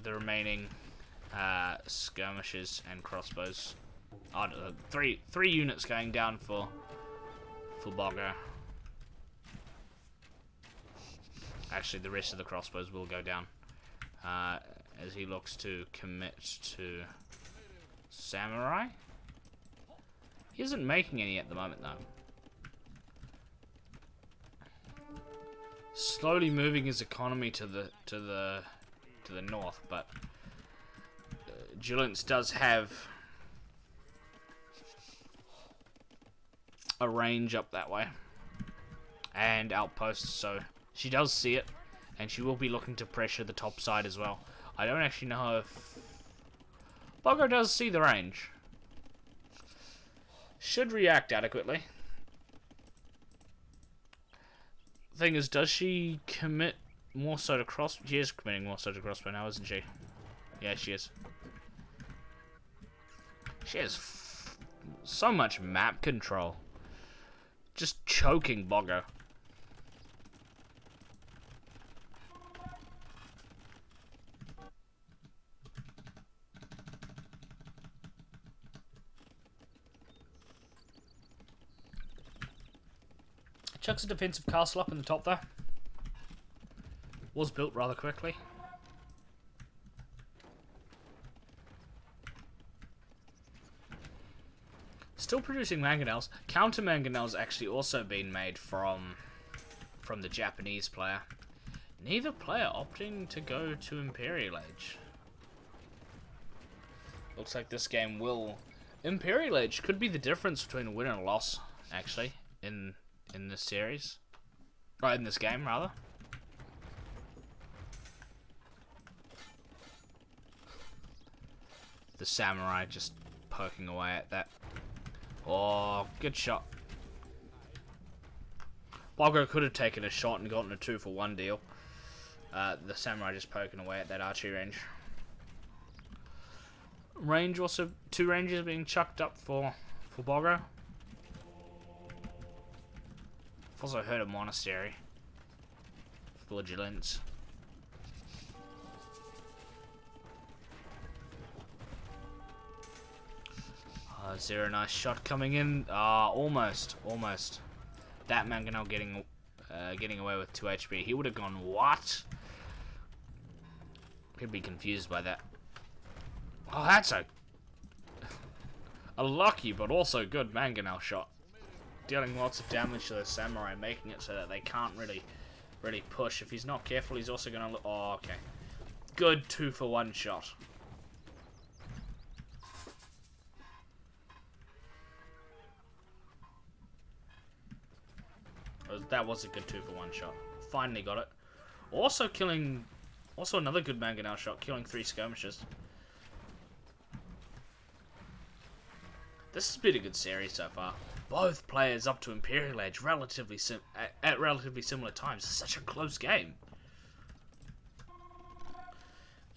Speaker 1: The remaining skirmishers and crossbows. Three units going down for Bogger. Actually, the rest of the crossbows will go down as he looks to commit to samurai. He isn't making any at the moment though. Slowly moving his economy to the north, but Julinse does have a range up that way and outposts, so she does see it and she will be looking to pressure the top side as well. I don't actually know if Bogger does see the range. Should react adequately. Thing is, does she commit more so to cross? She is committing more so to crossbow now, isn't she? Yeah, she is. She has so much map control. Just choking Bogger. Chucks a defensive castle up in the top there. Was built rather quickly. Still producing mangonels. Counter mangonels actually also been made from the Japanese player. Neither player opting to go to Imperial Age. Looks like this game will Imperial Age could be the difference between a win and a loss, actually, in this series. Right, in this game, rather. The samurai just poking away at that. Oh, good shot. Boggo could have taken a shot and gotten a 2-for-1 deal. The samurai just poking away at that archery range. Range also, 2 ranges being chucked up for Boggo. I've also heard a monastery for Julinse. Zero, nice shot coming in. Almost. That mangonel getting away with 2 HP. He would have gone, what? He'd be confused by that. Oh, that's a lucky but also good mangonel shot. Dealing lots of damage to the samurai, making it so that they can't really push. If he's not careful, he's also gonna. Oh, okay. Good 2-for-1 shot. That was a good 2-for-1 shot. Finally got it. Also another good mangonel shot, killing 3 skirmishers. This has been a good series so far. Both players up to Imperial Age at relatively similar times. It's such a close game.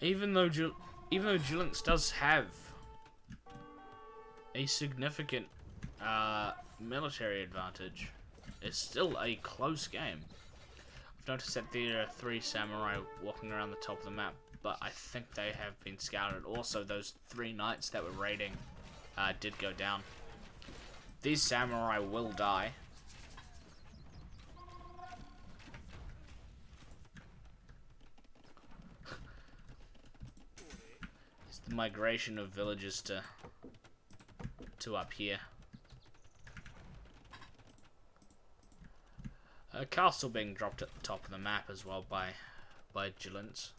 Speaker 1: Even though Julinse does have a significant military advantage, it's still a close game. I've noticed that there are 3 samurai walking around the top of the map, but I think they have been scouted. Also, those 3 knights that were raiding did go down. These samurai will die. It's the migration of villagers to up here. A castle being dropped at the top of the map as well by Julinse.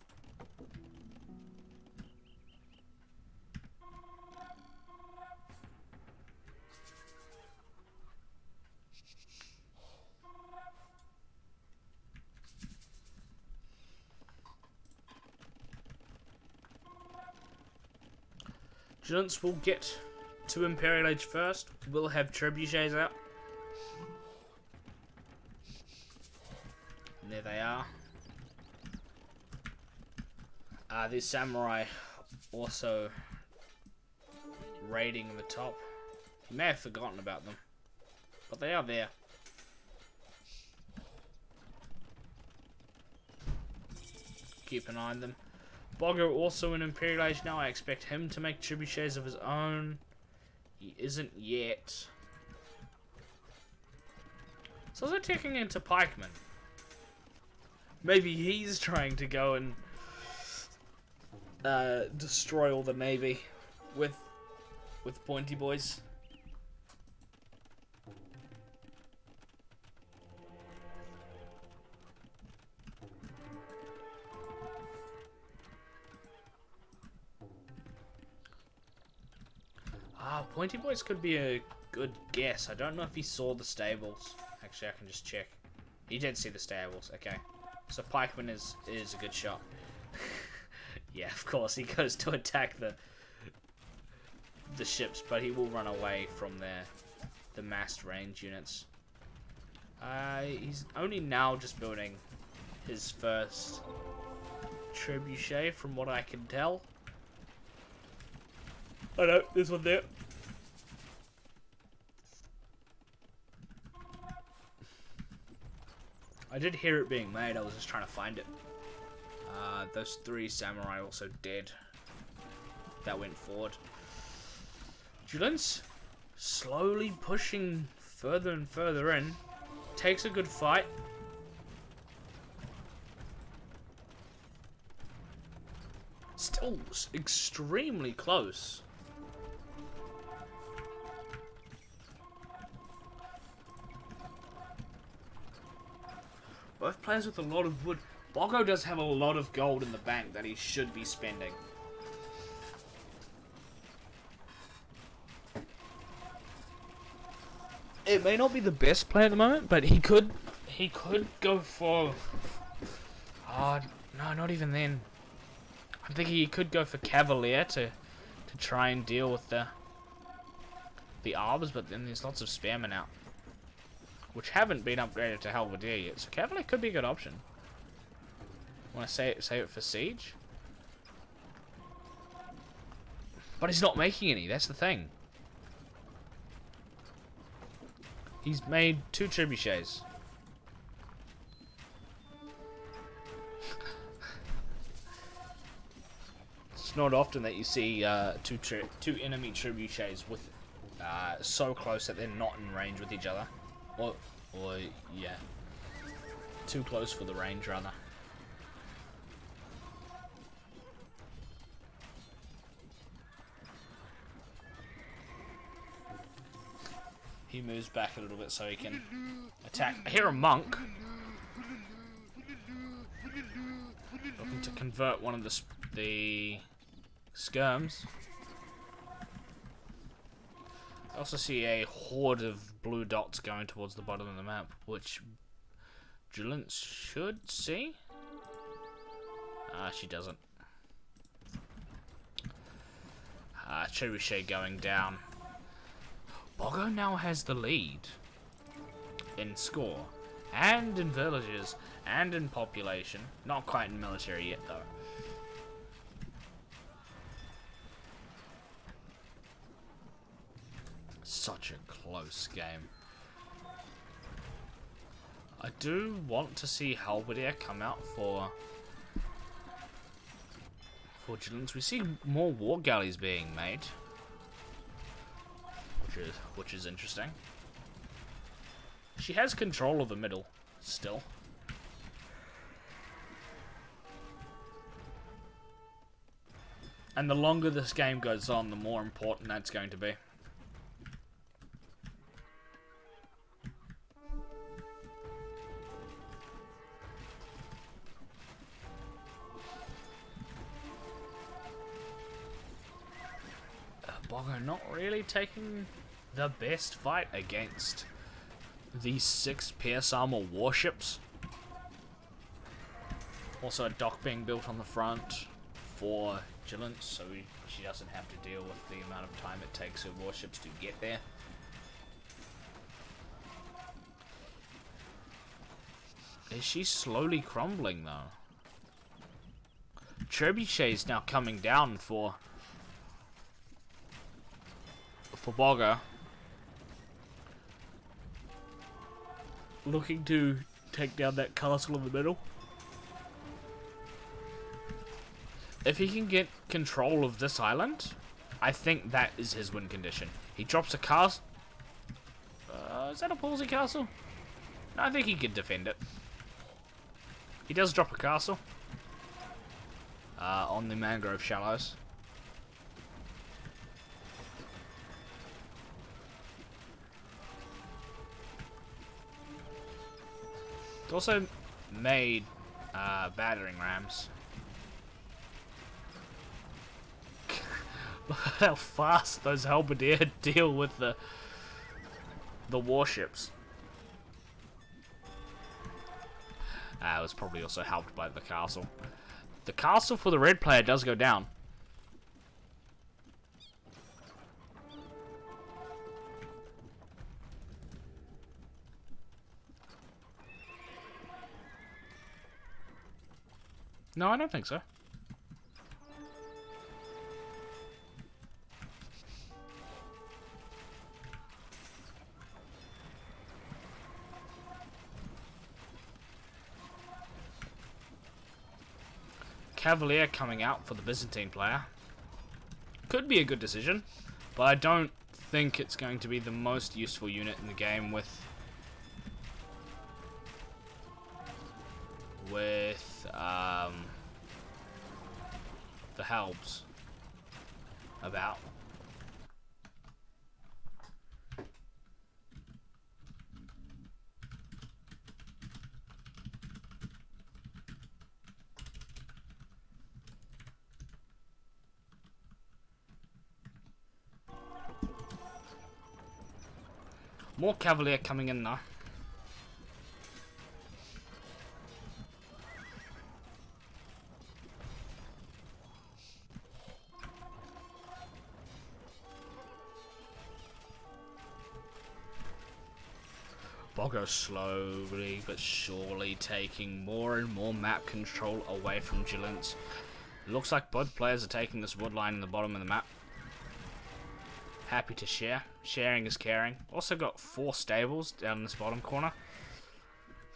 Speaker 1: Julinse will get to Imperial Age first. We'll have trebuchets out. And there they are. These samurai also raiding the top. You may have forgotten about them, but they are there. Keep an eye on them. Boggo also in Imperial Age now. I expect him to make trebuchets of his own. He isn't yet. So is it taking into pikemen? Maybe he's trying to go and destroy all the navy with pointy boys. Pointy boys could be a good guess. I don't know if he saw the stables. Actually, I can just check. He did see the stables. Okay. So pikeman is a good shot. Yeah, of course, he goes to attack the ships, but he will run away from the massed range units. He's only now just building his first trebuchet, from what I can tell. Oh no, there's one there. I did hear it being made, I was just trying to find it. Those 3 samurai also dead. That went forward. Julinse slowly pushing further and further in. Takes a good fight. Still extremely close. Both players with a lot of wood. Boggo does have a lot of gold in the bank that he should be spending. It may not be the best play at the moment, but he could go for. No, not even then. I'm thinking he could go for Cavalier to try and deal with the arbs, but then there's lots of spearmen out, which haven't been upgraded to Halberdier yet. So Cavalier could be a good option. Want to save it for siege? But he's not making any. That's the thing. He's made 2 trebuchets. It's not often that you see two enemy trebuchets with so close that they're not in range with each other, or yeah, too close for the range rather. He moves back a little bit so he can attack. I hear a monk looking to convert one of the skirms. I also see a horde of blue dots going towards the bottom of the map, which Julinse should see. She doesn't. Trebuchet going down. Bogo now has the lead in score, and in villages, and in population. Not quite in military yet, though. Such a close game. I do want to see Halberdier come out for Julinse. We see more war galleys being made, which is interesting. She has control of the middle still. And the longer this game goes on, the more important that's going to be. Bogo not really taking the best fight against these 6 Pierce Armor warships. Also a dock being built on the front for Julinse, so she doesn't have to deal with the amount of time it takes her warships to get there. Is she slowly crumbling though? Trebuchet's now coming down for Bogo. Looking to take down that castle in the middle. If he can get control of this island, I think that is his win condition. He drops a castle. Is that a palsy castle? No, I think he can defend it. He does drop a castle on the mangrove shallows. It's also made battering rams. Look at how fast those halberdier deal with the warships. It was probably also helped by the castle. The castle for the red player does go down. No, I don't think so. Cavalier coming out for the Byzantine player. Could be a good decision, but I don't think it's going to be the most useful unit in the game with the Halbs about. More Cavalier coming in now. Boggo slowly but surely taking more and more map control away from Julinse. Looks like both players are taking this wood line in the bottom of the map. Happy to share. Sharing is caring. Also got 4 stables down in this bottom corner.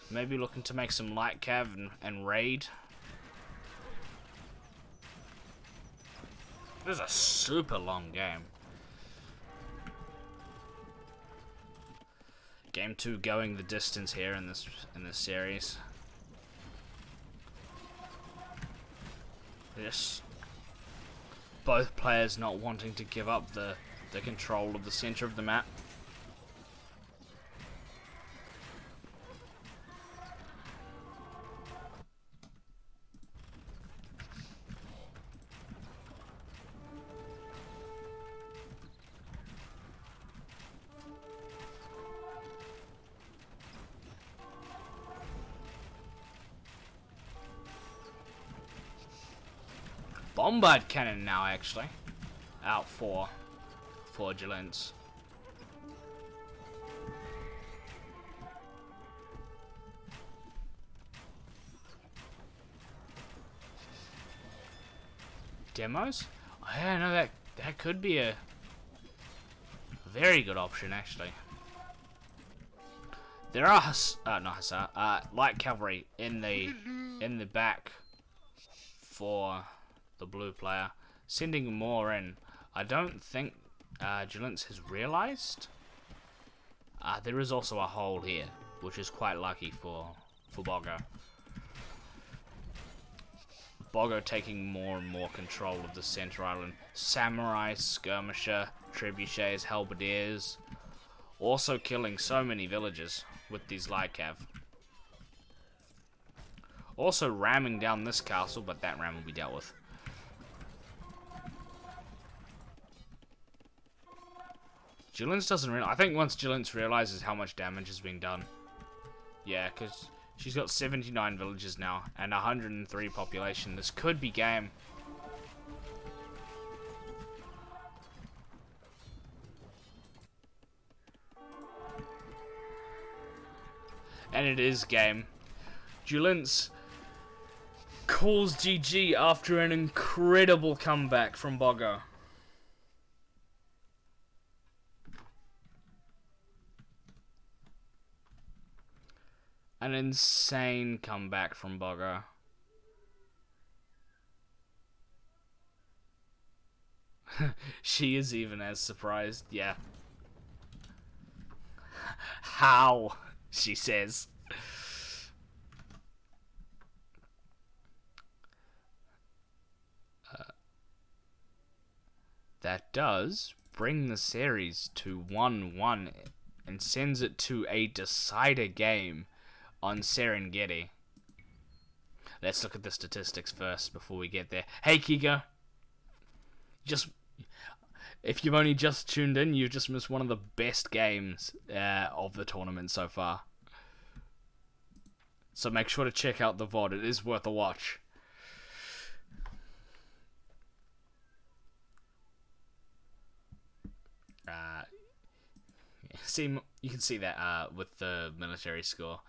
Speaker 1: Maybe looking to make some light cav and raid. This is a super long game. Game 2 going the distance here in this series. Yes. Both players not wanting to give up the control of the center of the map. Bombard cannon now, actually. Out for Julinse. Demos? Oh, yeah, no, that could be a very good option, actually. There are light cavalry in the back for the blue player, sending more in. I don't think Julinse has realized. There is also a hole here, which is quite lucky for Boggo. Boggo taking more and more control of the center island. Samurai, skirmisher, trebuchets, halberdiers, also killing so many villagers with these light cav. Also ramming down this castle, but that ram will be dealt with. Julinse doesn't realize. I think once Julinse realizes how much damage is being done. Yeah, because she's got 79 villages now and 103 population. This could be game. And it is game. Julinse calls GG after an incredible comeback from Boggo. An insane comeback from Boggo. She is even as surprised, yeah. How? She says. That does bring the series to 1-1 and sends it to a decider game on Serengeti. Let's look at the statistics first before we get there. Hey Kigo, if you've only just tuned in, you've just missed one of the best games of the tournament so far. So make sure to check out the VOD, it is worth a watch. You can see that with the military score.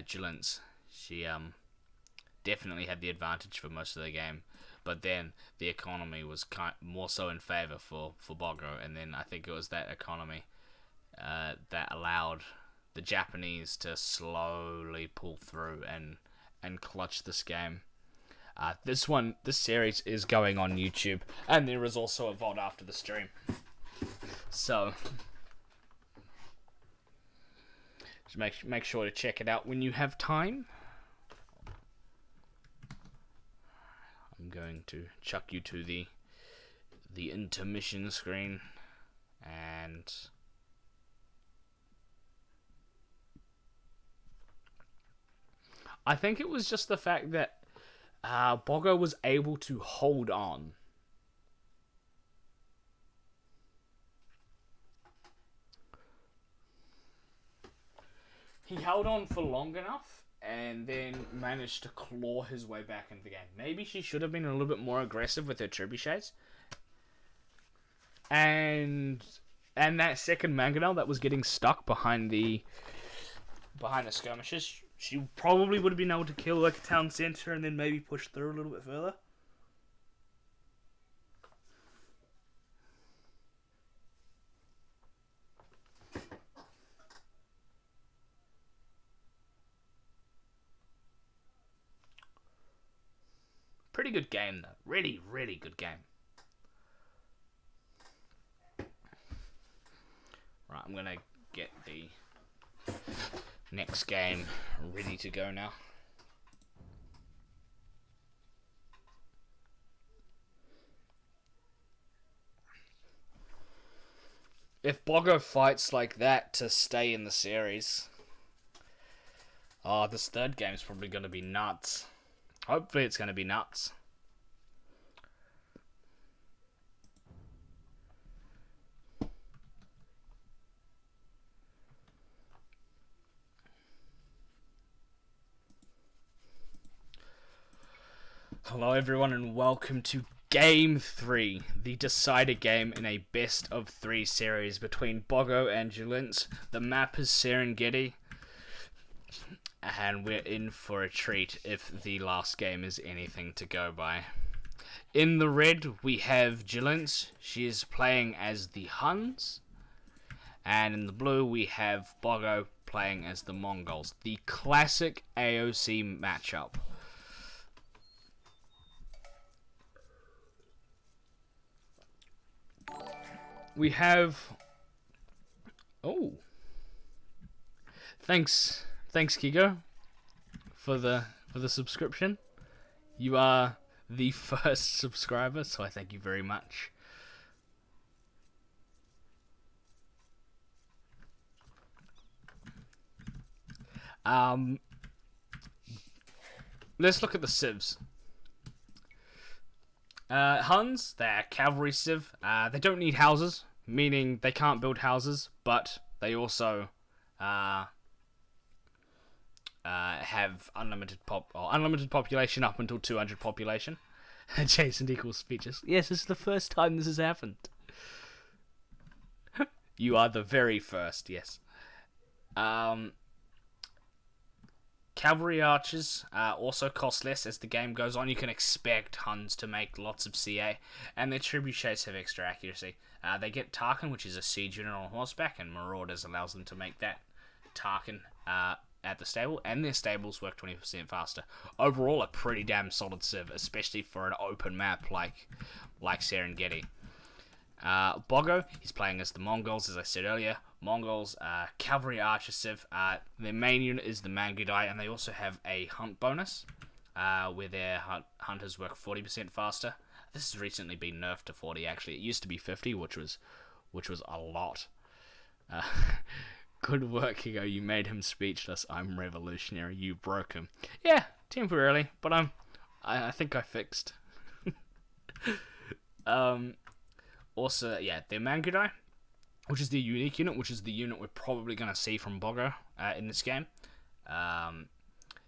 Speaker 1: Julinse, she definitely had the advantage for most of the game, but then the economy was more so in favor for Boggo, and then I think it was that economy that allowed the Japanese to slowly pull through and clutch this game. This series is going on YouTube, and there is also a VOD after the stream. So just make sure to check it out when you have time. I'm going to chuck you to the intermission screen, and I think it was just the fact that Boggo was able to hold on. he held on for long enough and then managed to claw his way back into the game. Maybe she should have been a little bit more aggressive with her trebuchets. And that second mangonel that was getting stuck behind the skirmishes, she probably would have been able to kill like a town center and then maybe push through a little bit further. Pretty good game though. Really, really good game. Right, I'm gonna get the next game ready to go now. If Boggo fights like that to stay in the series, this third game is probably going to be nuts. Hopefully it's going to be nuts. Hello everyone and welcome to Game 3, the decider game in a best of 3 series between Boggo and Julinse. The map is Serengeti, and we're in for a treat if the last game is anything to go by. In the red we have Julinse, she is playing as the Huns, and in the blue we have Boggo playing as the Mongols. The classic AOC matchup. We have... Oh. Thanks Kigo for the subscription. You are the first subscriber, so I thank you very much. Let's look at the civs. Huns, they're cavalry civ. They don't need houses, meaning they can't build houses, but they also have unlimited population up until 200 population. Adjacent equals speeches. Yes, this is the first time this has happened. You are the very first, yes. Cavalry archers also cost less as the game goes on. You can expect Huns to make lots of CA, and their trebuchets have extra accuracy. They get Tarkin, which is a siege unit on horseback, and Marauders allows them to make that Tarkin at the stable, and their stables work 20% faster. Overall, a pretty damn solid civ, especially for an open map like Serengeti. Boggo, he's playing as the Mongols, as I said earlier. Mongols, cavalry archer civ. Their main unit is the Mangudai, and they also have a hunt bonus, where their hunters work 40% faster. This has recently been nerfed to 40. Actually, it used to be 50, which was a lot. Good work, Higo. You made him speechless. I'm revolutionary. You broke him. Yeah, temporarily, but I think I fixed. Also, yeah, their Mangudai, which is the unique unit, which is the unit we're probably going to see from Boggo in this game,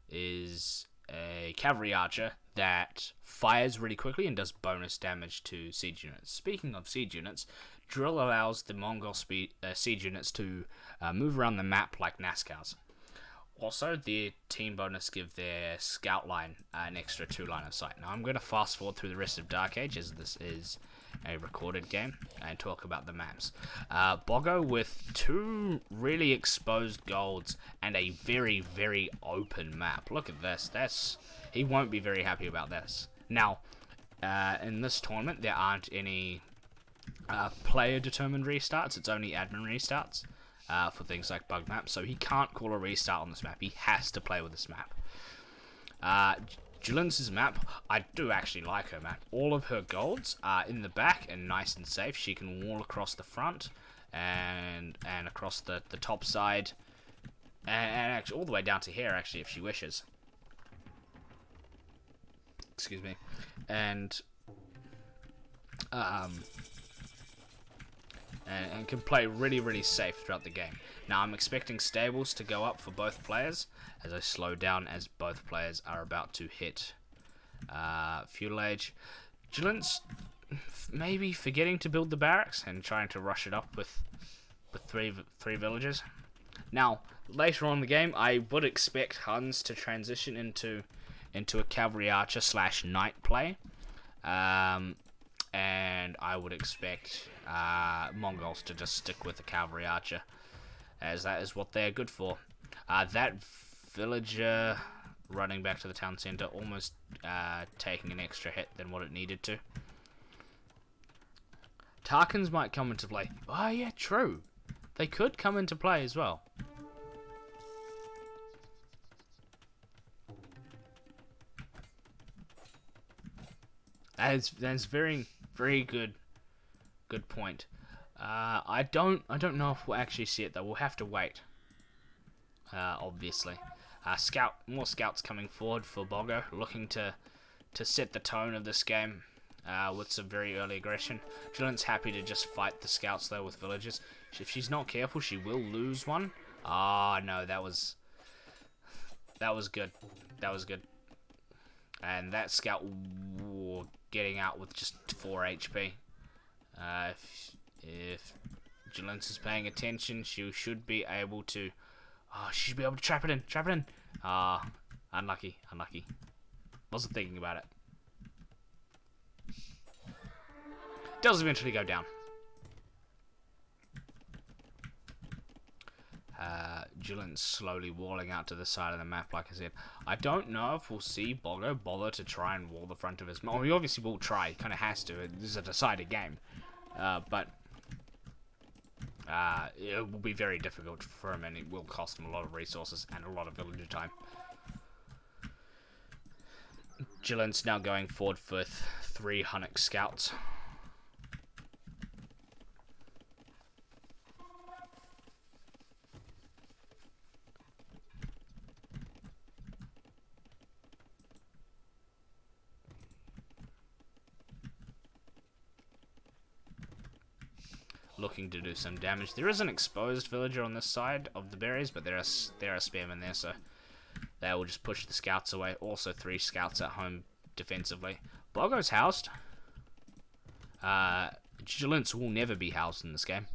Speaker 1: is a cavalry archer that fires really quickly and does bonus damage to siege units. Speaking of siege units, Drill allows the Mongol siege units to move around the map like NASCARs. Also, their team bonus give their scout line an extra 2 line of sight. Now, I'm going to fast forward through the rest of Dark Age, as this is a recorded game, and talk about the maps. Boggo with 2 really exposed golds and a very, very open map. Look at this. He won't be very happy about this. Now, in this tournament, there aren't any player-determined restarts. It's only admin restarts. For things like bug maps, so he can't call a restart on this map. He has to play with this map. Julinse's map, I do actually like her map. All of her golds are in the back and nice and safe. She can wall across the front and across the top side, and actually all the way down to here, actually, if she wishes. Excuse me. and can play really safe throughout the game. Now I'm expecting stables to go up for both players as I slow down as both players are about to hit fuel age. Julinse maybe forgetting to build the barracks and trying to rush it up with three villagers. Now later on in the game, I would expect Huns to transition into a cavalry archer / knight play, and I would expect Mongols to just stick with the cavalry archer, as that is what they're good for. That villager running back to the town center almost taking an extra hit than what it needed to. Tarkans might come into play. Oh yeah, true. They could come into play as well. That's very good point. I don't know if we'll actually see it though. We'll have to wait. Obviously, more scouts coming forward for Boggo, looking to set the tone of this game with some very early aggression. Julin's happy to just fight the scouts though with villagers. If she's not careful, she will lose one. Ah, no, that was good. That was good. And that scout getting out with just 4 HP. If Julinse is paying attention, she should be able to. Oh, she should be able to trap it in. Trap it in. Ah, unlucky. Wasn't thinking about it. Does eventually go down. Julinse slowly walling out to the side of the map, like I said. I don't know if we'll see Boggo bother to try and wall the front of his... Well, he obviously will try. He kind of has to. This is a decided game. But it will be very difficult for him, and it will cost him a lot of resources and a lot of villager time. Julinse now going forward for 3 Hunnic scouts. Looking to do some damage. There is an exposed villager on this side of the berries, but there are spearmen there, so they will just push the scouts away. Also 3 scouts at home defensively. Boggo's housed. Julinse will never be housed in this game.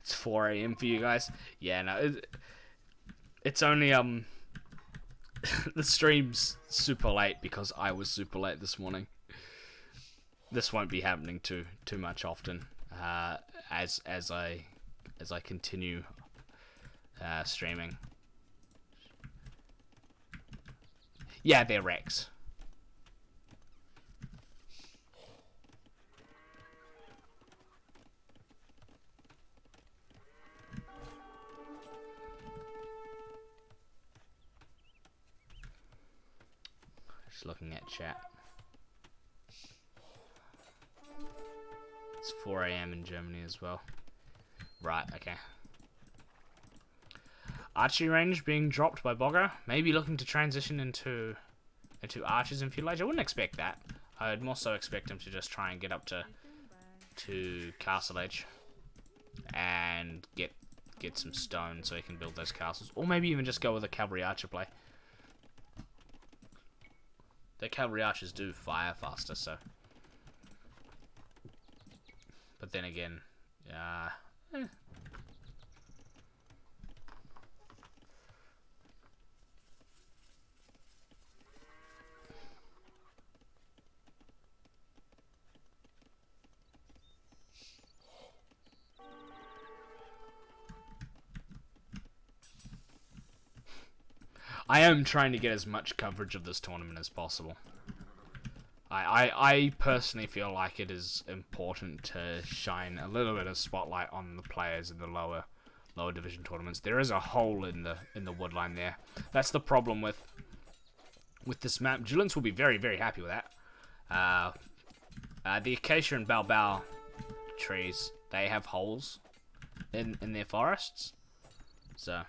Speaker 1: It's 4 AM for you guys. Yeah, no, it's only the stream's super late because I was super late this morning. This won't be happening too much often as I continue streaming. Yeah, they're Rex. Just looking at chat. It's 4 AM in Germany as well. Right, okay. Archery range being dropped by Boggo. Maybe looking to transition into archers in Fuel Age. I wouldn't expect that. I'd more so expect him to just try and get up to Castle Age and get some stone so he can build those castles. Or maybe even just go with a cavalry archer play. The cavalry archers do fire faster, so... But then again, I am trying to get as much coverage of this tournament as possible. I personally feel like it is important to shine a little bit of spotlight on the players in the lower division tournaments. There is a hole in the woodline there. That's the problem with this map. Julinse will be very happy with that. The acacia and baobab trees, they have holes in their forests. So,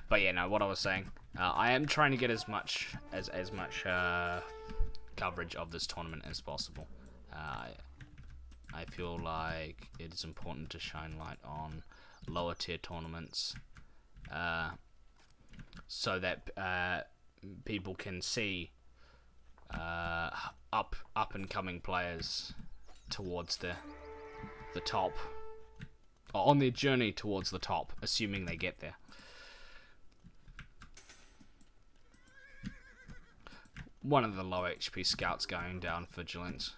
Speaker 1: but yeah, no. What I was saying, I am trying to get as much coverage of this tournament as possible. I feel like it is important to shine light on lower tier tournaments, so that people can see up and coming players towards the top, or on their journey towards the top, assuming they get there. One of the low HP scouts going down for Julinse.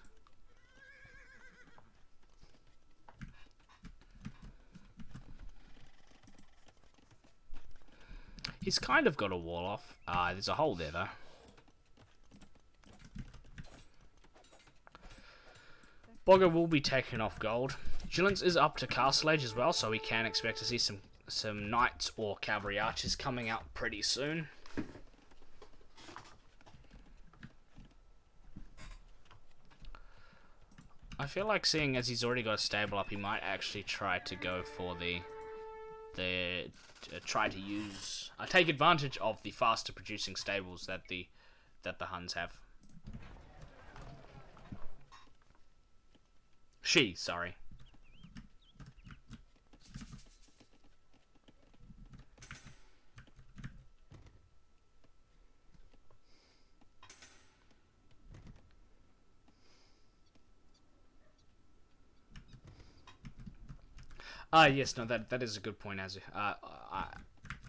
Speaker 1: He's kind of got a wall off. There's a hole there though. Bogger will be taking off gold. Julinse is up to castle age as well, so we can expect to see some knights or cavalry archers coming out pretty soon. I feel like, seeing as he's already got a stable up, he might actually try to go for take advantage of the faster producing stables that the Huns have. Sorry. Yes, no, that is a good point, Azu.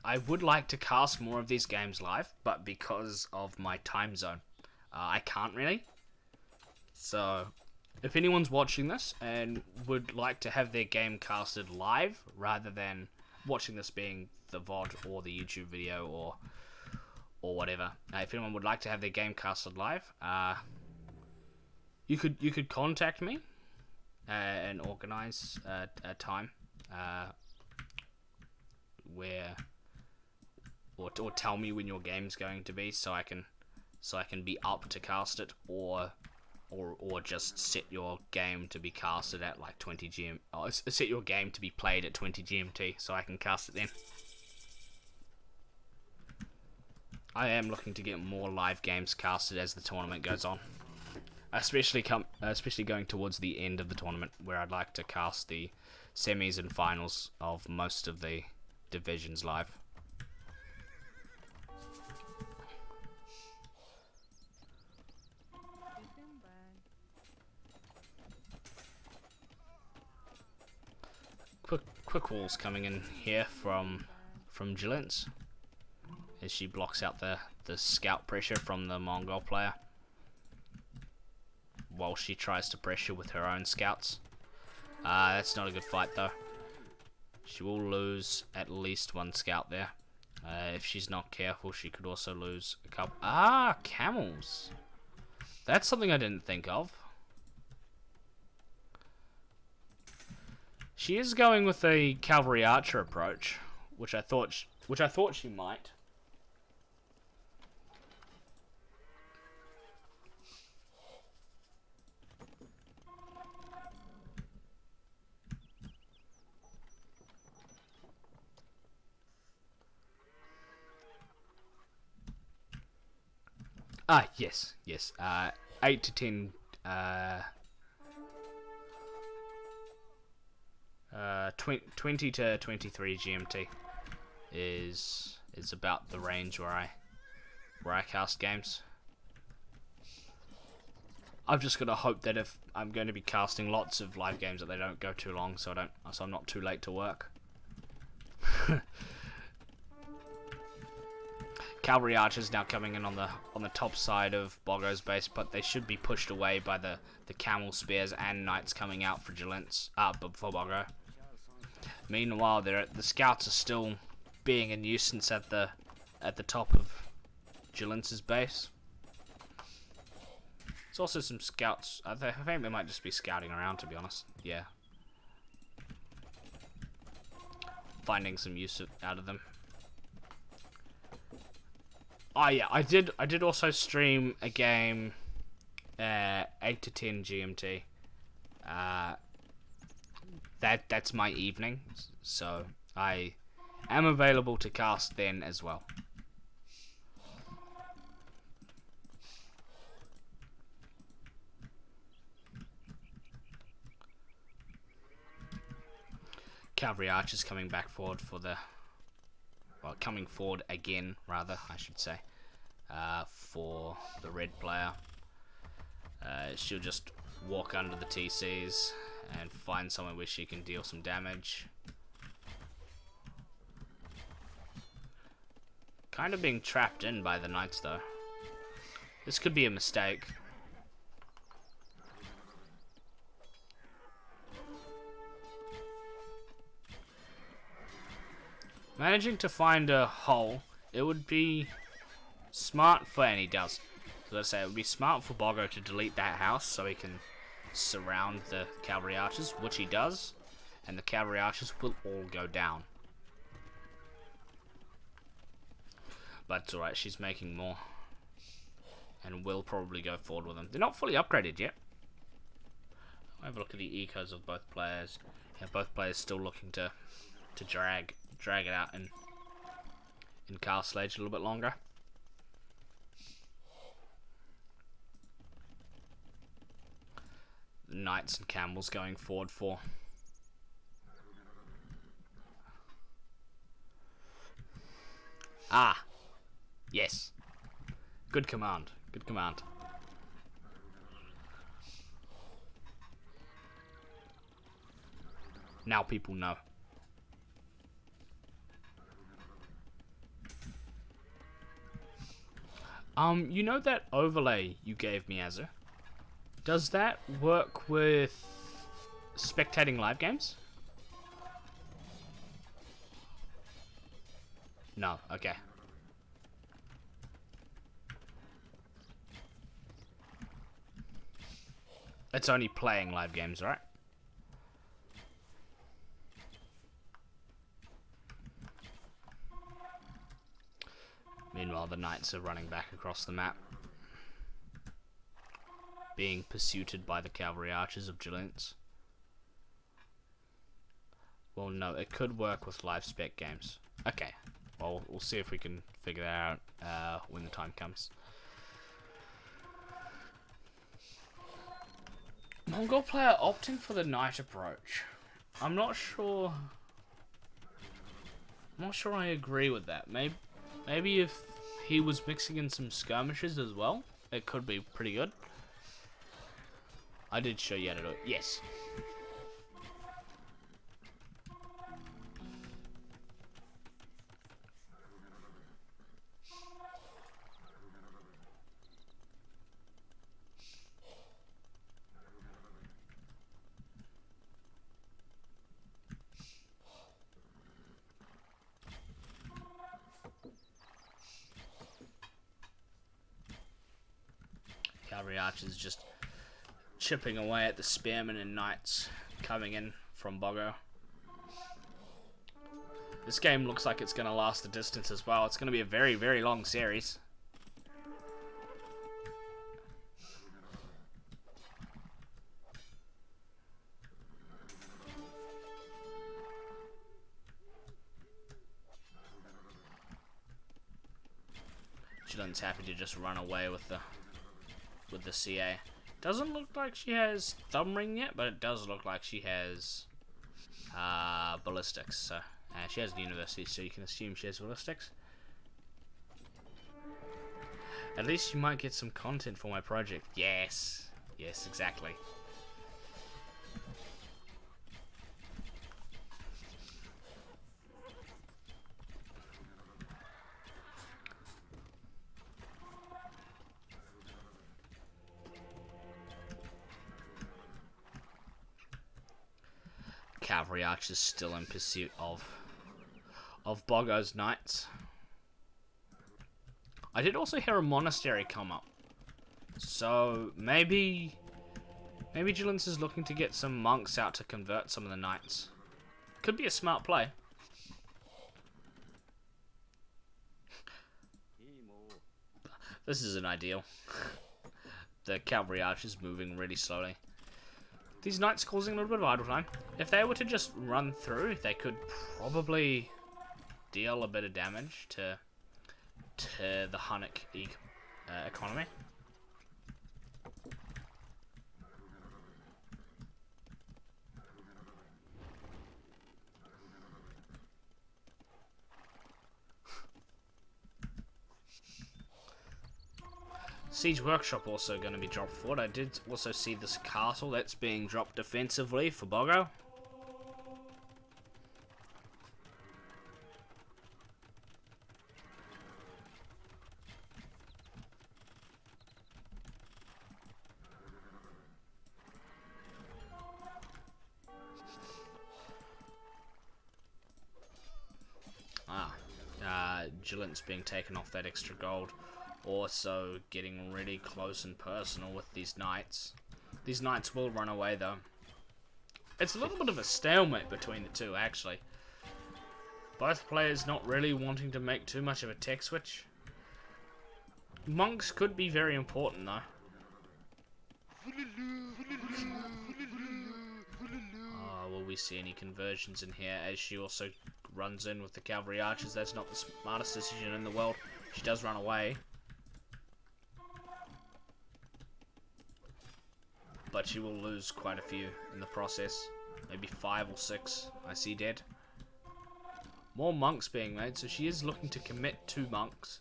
Speaker 1: I would like to cast more of these games live, but because of my time zone, I can't really. So, if anyone's watching this and would like to have their game casted live, rather than watching this being the VOD or the YouTube video or whatever, if anyone would like to have their game casted live, you could contact me and organize a time where, or tell me when your game's going to be, so I can be up to cast it, or just set your game to be casted at like 20 GMT, or set your game to be played at 20 GMT, so I can cast it then. I am looking to get more live games casted as the tournament goes on, especially going towards the end of the tournament, where I'd like to cast the semis and finals of most of the divisions live. Quick walls coming in here from Julinse, as she blocks out the scout pressure from the Mongol player, while she tries to pressure with her own scouts. That's not a good fight though. She will lose at least one scout there. If she's not careful, she could also lose a couple. Camels. That's something I didn't think of. She is going with a cavalry archer approach, which I thought she might. Yes. 8 to 10. 20 to 23 GMT is about the range where I cast games. I've just got to hope that if I'm going to be casting lots of live games, that they don't go too long, so I'm not too late to work. Cavalry archers now coming in on the top side of Boggo's base, but they should be pushed away by the camel spears and knights coming out for Julinse, for Boggo. Meanwhile, the scouts are still being a nuisance at the top of Julinse's base. There's also some scouts. I think they might just be scouting around, to be honest. Yeah, finding some use out of them. Oh yeah, I did also stream a game 8 to 10 GMT. That's my evening, so I am available to cast then as well. cavalry archers coming back forward for the... Well, coming forward again, rather, I should say, for the red player. She'll just walk under the TCs and find somewhere where she can deal some damage. Kind of being trapped in by the knights, though. This could be a mistake. Managing to find a hole, it would be smart for, and he does. So let's say it would be smart for Boggo to delete that house so he can surround the cavalry archers, which he does, and the cavalry archers will all go down. But it's alright, she's making more, and will probably go forward with them. They're not fully upgraded yet. I'll have a look at the ecos of both players. Yeah, both players still looking to drag it out in Castle Age a little bit longer. The knights and camels going forward for. Ah, yes. Good command. Good command. Now people know. You know that overlay you gave me, Azza? Does that work with spectating live games? No, okay. It's only playing live games, right? Meanwhile, the knights are running back across the map, being pursued by the cavalry archers of Julinse. Well, no, it could work with live spec games. Okay, well, we'll see if we can figure that out when the time comes. Mongol player opting for the knight approach. I'm not sure I agree with that. Maybe if he was mixing in some skirmishes as well, it could be pretty good. I did show you how to do it. Yes. Cavalry archers just chipping away at the spearmen and knights coming in from Boggo. This game looks like it's going to last the distance as well. It's going to be a very, very long series. Julinse happy to just run away with the CA. Doesn't look like she has thumb ring yet, but it does look like she has ballistics. So she has the university, so you can assume she has ballistics. At least you might get some content for my project. Yes, yes, exactly. Cavalry archers still in pursuit of Boggo's knights. I did also hear a monastery come up, so maybe Julinse is looking to get some monks out to convert some of the knights. Could be a smart play. This isn't ideal. The cavalry archers moving really slowly. These knights causing a little bit of idle time. If they were to just run through, they could probably deal a bit of damage to the Hunnic economy. Siege Workshop also going to be dropped forward. I did also see this castle that's being dropped defensively for Boggo. Julinse being taken off that extra gold. Also getting really close and personal with these knights. These knights will run away though. It's a little bit of a stalemate between the two actually. Both players not really wanting to make too much of a tech switch. Monks could be very important though. Will we see any conversions in here as she also runs in with the cavalry archers? That's not the smartest decision in the world. She does run away. But she will lose quite a few in the process. Maybe 5 or 6 I see dead. More monks being made, so she is looking to commit 2 monks.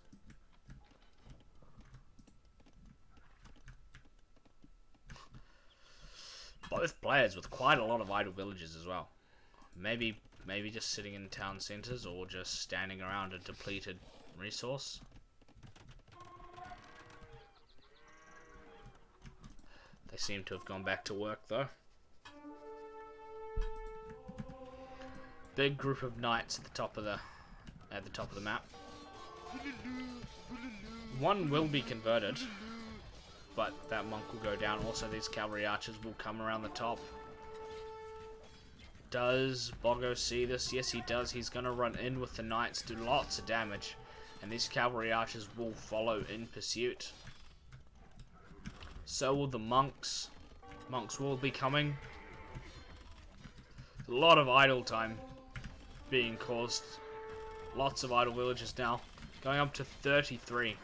Speaker 1: Both players with quite a lot of idle villages as well. Maybe just sitting in town centers or just standing around a depleted resource. They seem to have gone back to work though. Big group of knights at the top of the map. One will be converted, but that monk will go down. Also, these cavalry archers will come around the top. Does Boggo see this? Yes, he does. He's going to run in with the knights, do lots of damage, and these cavalry archers will follow in pursuit. So will the monks. Monks will be coming. A lot of idle time being caused. Lots of idle villages now. Going up to 33.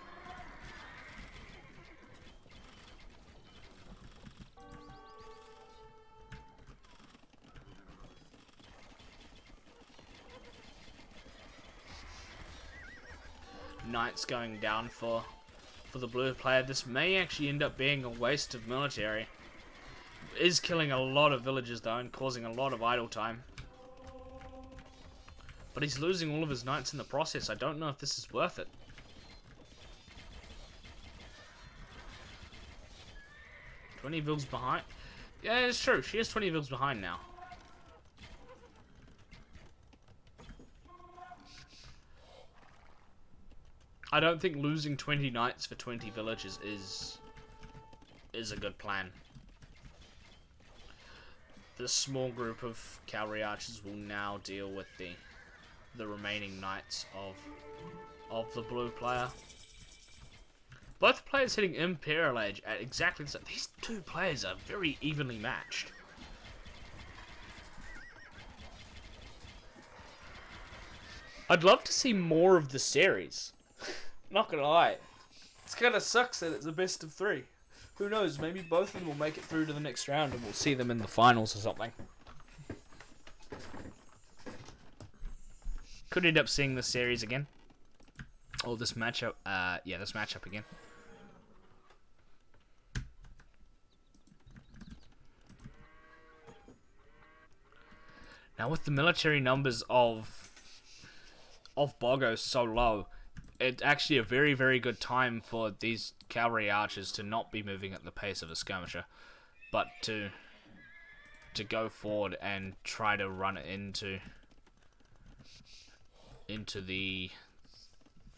Speaker 1: Knights going down for the blue player. This may actually end up being a waste of military. Is killing a lot of villagers though and causing a lot of idle time. But he's losing all of his knights in the process. I don't know if this is worth it. "20 vills behind." Yeah, it's true. She is 20 vills behind now. I don't think losing 20 knights for 20 villages is a good plan. This small group of cavalry archers will now deal with the remaining knights of the blue player. Both players hitting Imperial Age at exactly the same. These two players are very evenly matched. I'd love to see more of the series. Not gonna lie. It kind of sucks that it's a best of 3. Who knows, maybe both of them will make it through to the next round and we'll see them in the finals or something. Could end up seeing this series again. Or this matchup, yeah, this matchup again. Now with the military numbers of Boggo so low, it's actually a very, very good time for these cavalry archers to not be moving at the pace of a skirmisher, but to go forward and try to run into the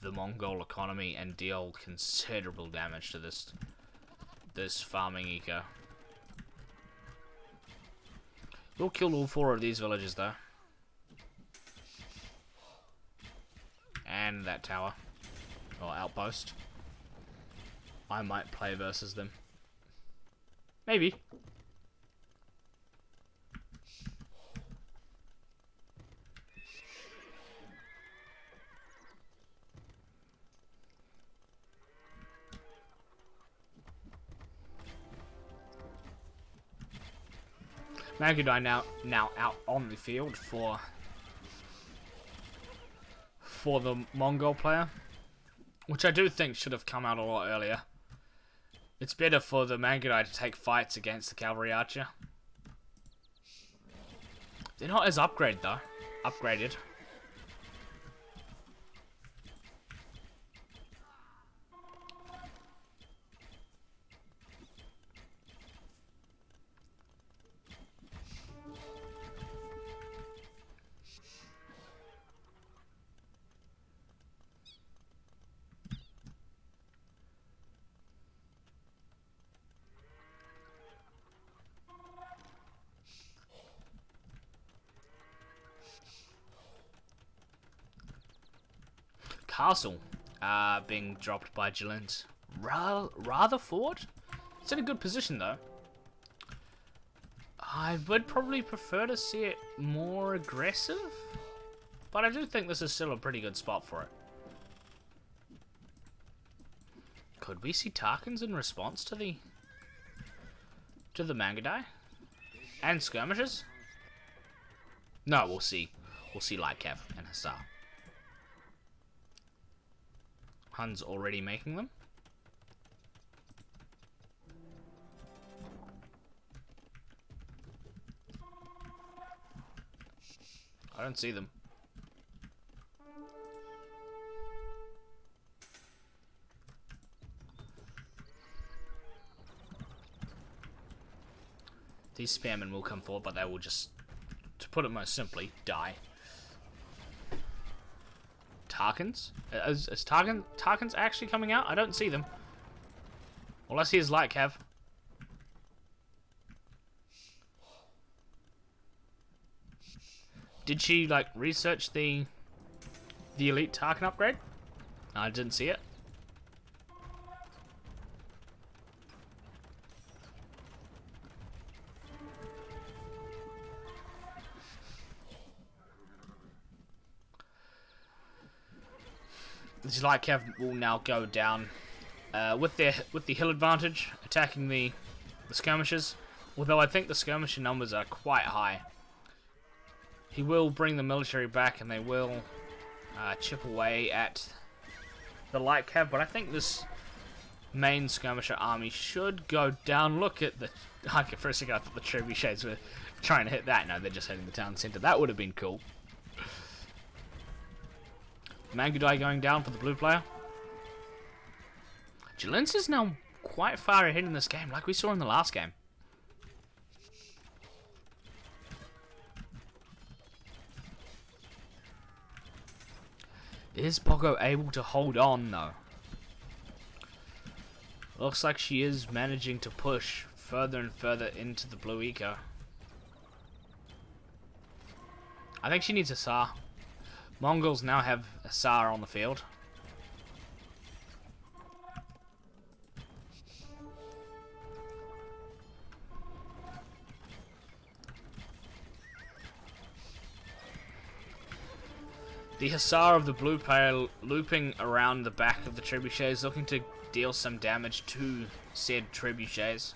Speaker 1: Mongol economy and deal considerable damage to this farming eco. We'll kill all 4 of these villages though. And that tower. Or outpost. I might play versus them. Maybe. Magudai now out on the field for the Mongol player, which I do think should have come out a lot earlier. It's better for the Mangudai to take fights against the Cavalry Archer. They're not as upgraded though. Upgraded. Castle being dropped by Julinse. Rutherford? It's in a good position though. I would probably prefer to see it more aggressive, but I do think this is still a pretty good spot for it. Could we see Tarkans in response to the Mangudai and skirmishers? No, we'll see. We'll see Light Cav and Hussar. Hun's already making them. I don't see them. These spearmen will come forward, but they will just, to put it most simply, die. Tarkans? Is Tarkans actually coming out? I don't see them. All I see is Light Cav. Did she, like, research the Elite Tarkan upgrade? I didn't see it. This Light Cav will now go down with the hill advantage, attacking the skirmishers. Although I think the skirmisher numbers are quite high. He will bring the military back, and they will chip away at the Light Cav. But I think this main skirmisher army should go down. Look at the... Okay, for a second I thought the trebuchets were trying to hit that. No, they're just hitting the town centre. That would have been cool. Mangudai going down for the blue player. Julinse is now quite far ahead in this game, like we saw in the last game. Is Boggo able to hold on, though? Looks like she is managing to push further and further into the blue eco. I think she needs a Hussar. Mongols now have a Hussar on the field. The Hussar of the blue player looping around the back of the trebuchets, looking to deal some damage to said trebuchets.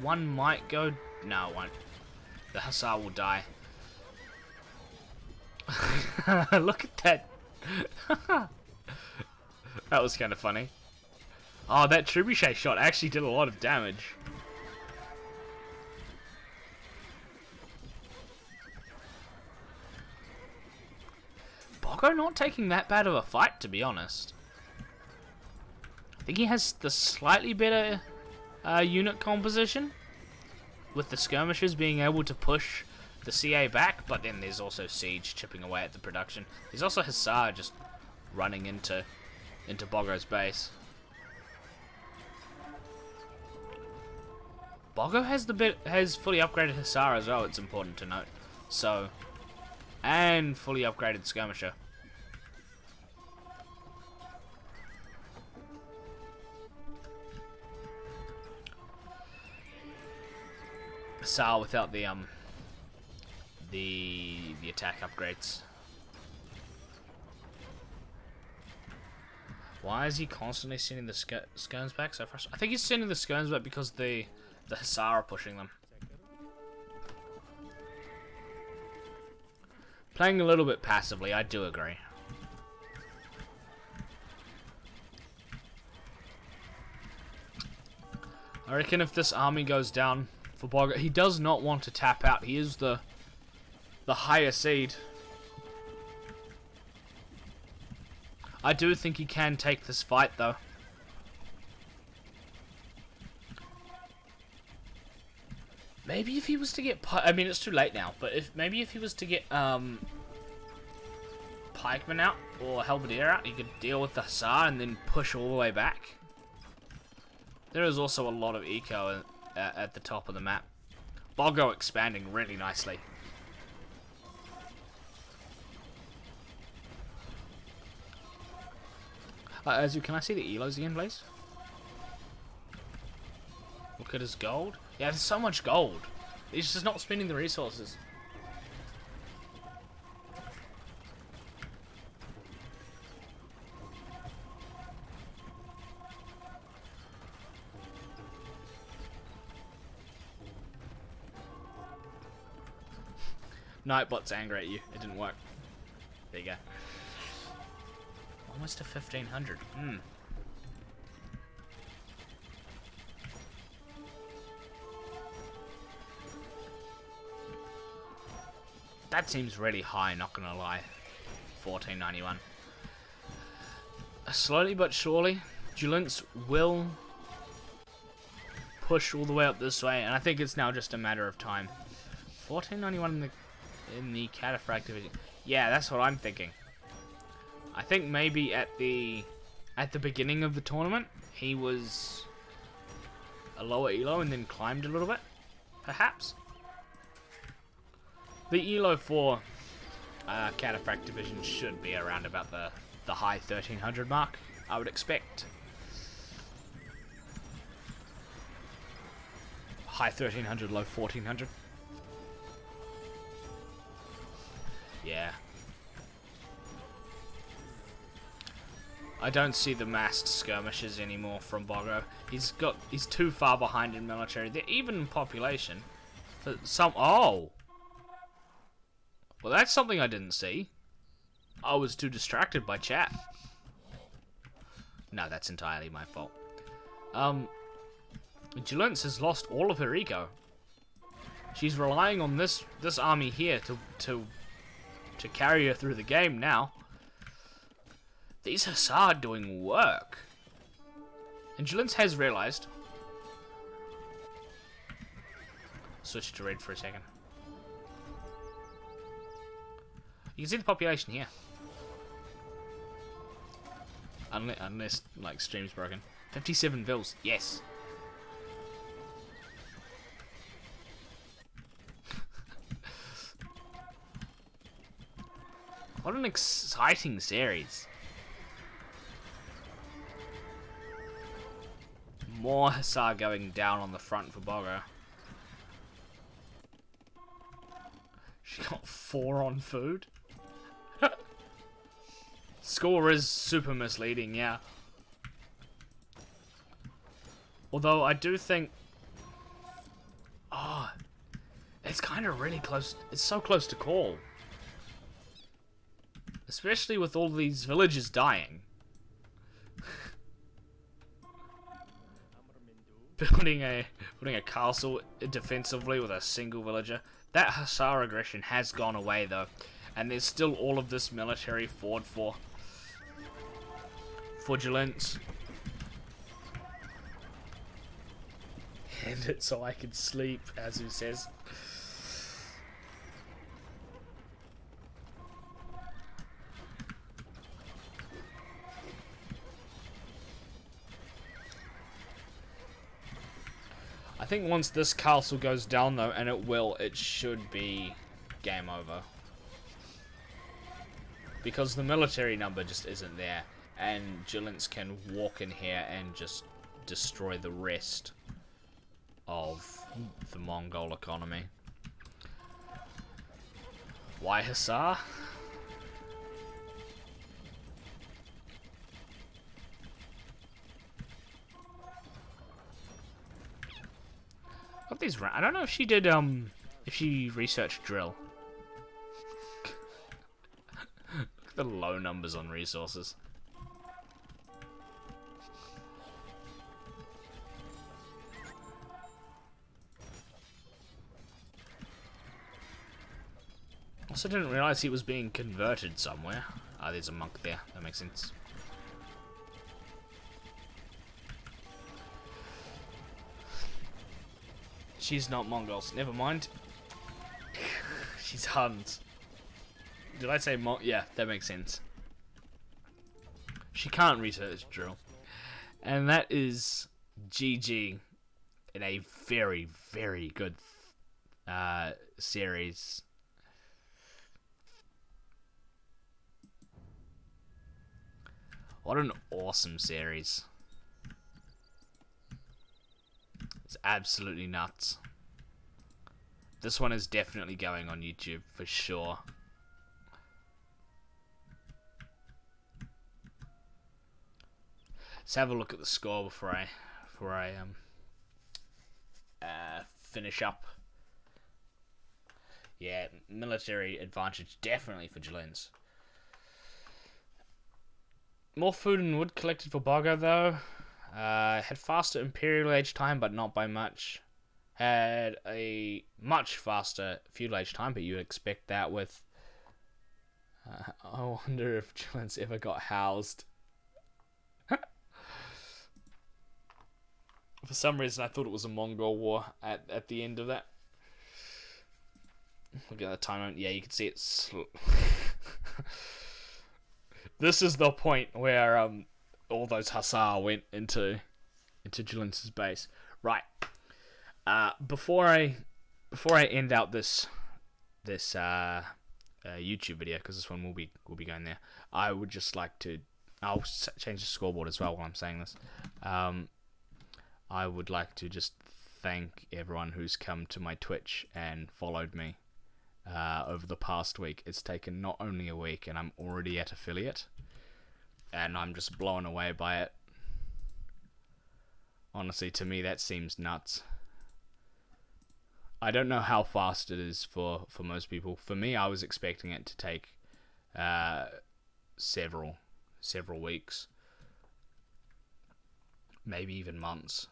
Speaker 1: One might go... No, it won't. The Hussar will die. Look at that. That was kind of funny. Oh, that trebuchet shot actually did a lot of damage. Boggo not taking that bad of a fight, to be honest. I think he has the slightly better unit composition, with the skirmishers being able to push the CA back, but then there's also Siege chipping away at the production. There's also Hussar just running into Boggo's base. Boggo has fully upgraded Hussar as well, it's important to note. So, and fully upgraded skirmisher. Hussar without the attack upgrades. Why is he constantly sending the skirms back so fast? I think he's sending the skirms back because the Hussar are pushing them. Playing a little bit passively, I do agree. I reckon if this army goes down for Boggo, he does not want to tap out. He is the higher seed. I do think he can take this fight though. Maybe if he was to get, I mean it's too late now, but maybe if he was to get pikemen out or halberdier out, he could deal with the hussar and then push all the way back. There is also a lot of eco at the top of the map. Boggo expanding really nicely. Azu, can I see the elos again, please? Look at his gold. Yeah, there's so much gold. He's just not spending the resources. Nightbot's angry at you. It didn't work. There you go. Almost to 1500. That seems really high, not gonna lie. 1491. Slowly but surely, Julinse will push all the way up this way, and I think it's now just a matter of time. 1491 in the Cataphract division. Yeah, that's what I'm thinking. I think maybe at the beginning of the tournament, he was a lower elo and then climbed a little bit, perhaps. The elo for Cataphract division should be around about the high 1300 mark, I would expect. High 1300, low 1400. Yeah. I don't see the massed skirmishes anymore from Boggo. He's too far behind in military. They're even in population. For some well, that's something I didn't see. I was too distracted by chat. No, that's entirely my fault. Julinse has lost all of her eco. She's relying on this army here to carry her through the game now. These hussar are doing work. And Julinse has realized. Switch to red for a second. You can see the population here. Unless like, stream's broken. 57 vills, yes. What an exciting series. More hussar going down on the front for Boggo. She got 4 on food. Score is super misleading, yeah. Although I do think... Oh, it's kind of really close. It's so close to call. Especially with all these villagers dying. Building a castle defensively with a single villager. That hussar aggression has gone away though. And there's still all of this military forward for Julinse. End it so I can sleep, Azu says. I think once this castle goes down though, and it should be game over. Because the military number just isn't there, and Julinse can walk in here and just destroy the rest of the Mongol economy. Why hussar? Got these. I don't know if she did. If she researched drill. Look at the low numbers on resources. Also didn't realize he was being converted somewhere. Ah, there's a monk there. That makes sense. She's not Mongols. Never mind. She's Huns. Did I say Mong? Yeah, that makes sense. She can't research drill. And that is GG in a very, very good series. What an awesome series. It's absolutely nuts. This one is definitely going on YouTube for sure. Let's have a look at the score before I finish up. Yeah, military advantage definitely for Julinse. More food and wood collected for Boggo though. Had faster Imperial Age time, but not by much. Had a much faster Feudal Age time, but you'd expect that with... I wonder if Julinse ever got housed. For some reason, I thought it was a Mongol war at the end of that. Look at the time. Yeah, you can see it's... This is the point where all those Hussar went into Julinse's base. Right. Before I end out this YouTube video, because this one will be going there, I would just like to... I'll change the scoreboard as well while I'm saying this. I would like to just thank everyone who's come to my Twitch and followed me over the past week. It's taken not only a week, and I'm already at affiliate, and I'm just blown away by it. Honestly, to me, that seems nuts. I don't know how fast it is for most people. For me, I was expecting it to take several weeks, maybe even months.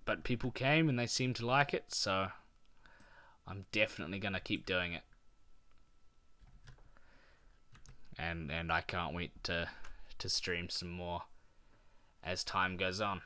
Speaker 1: But people came and they seemed to like it, so I'm definitely gonna keep doing it. And I can't wait to stream some more as time goes on.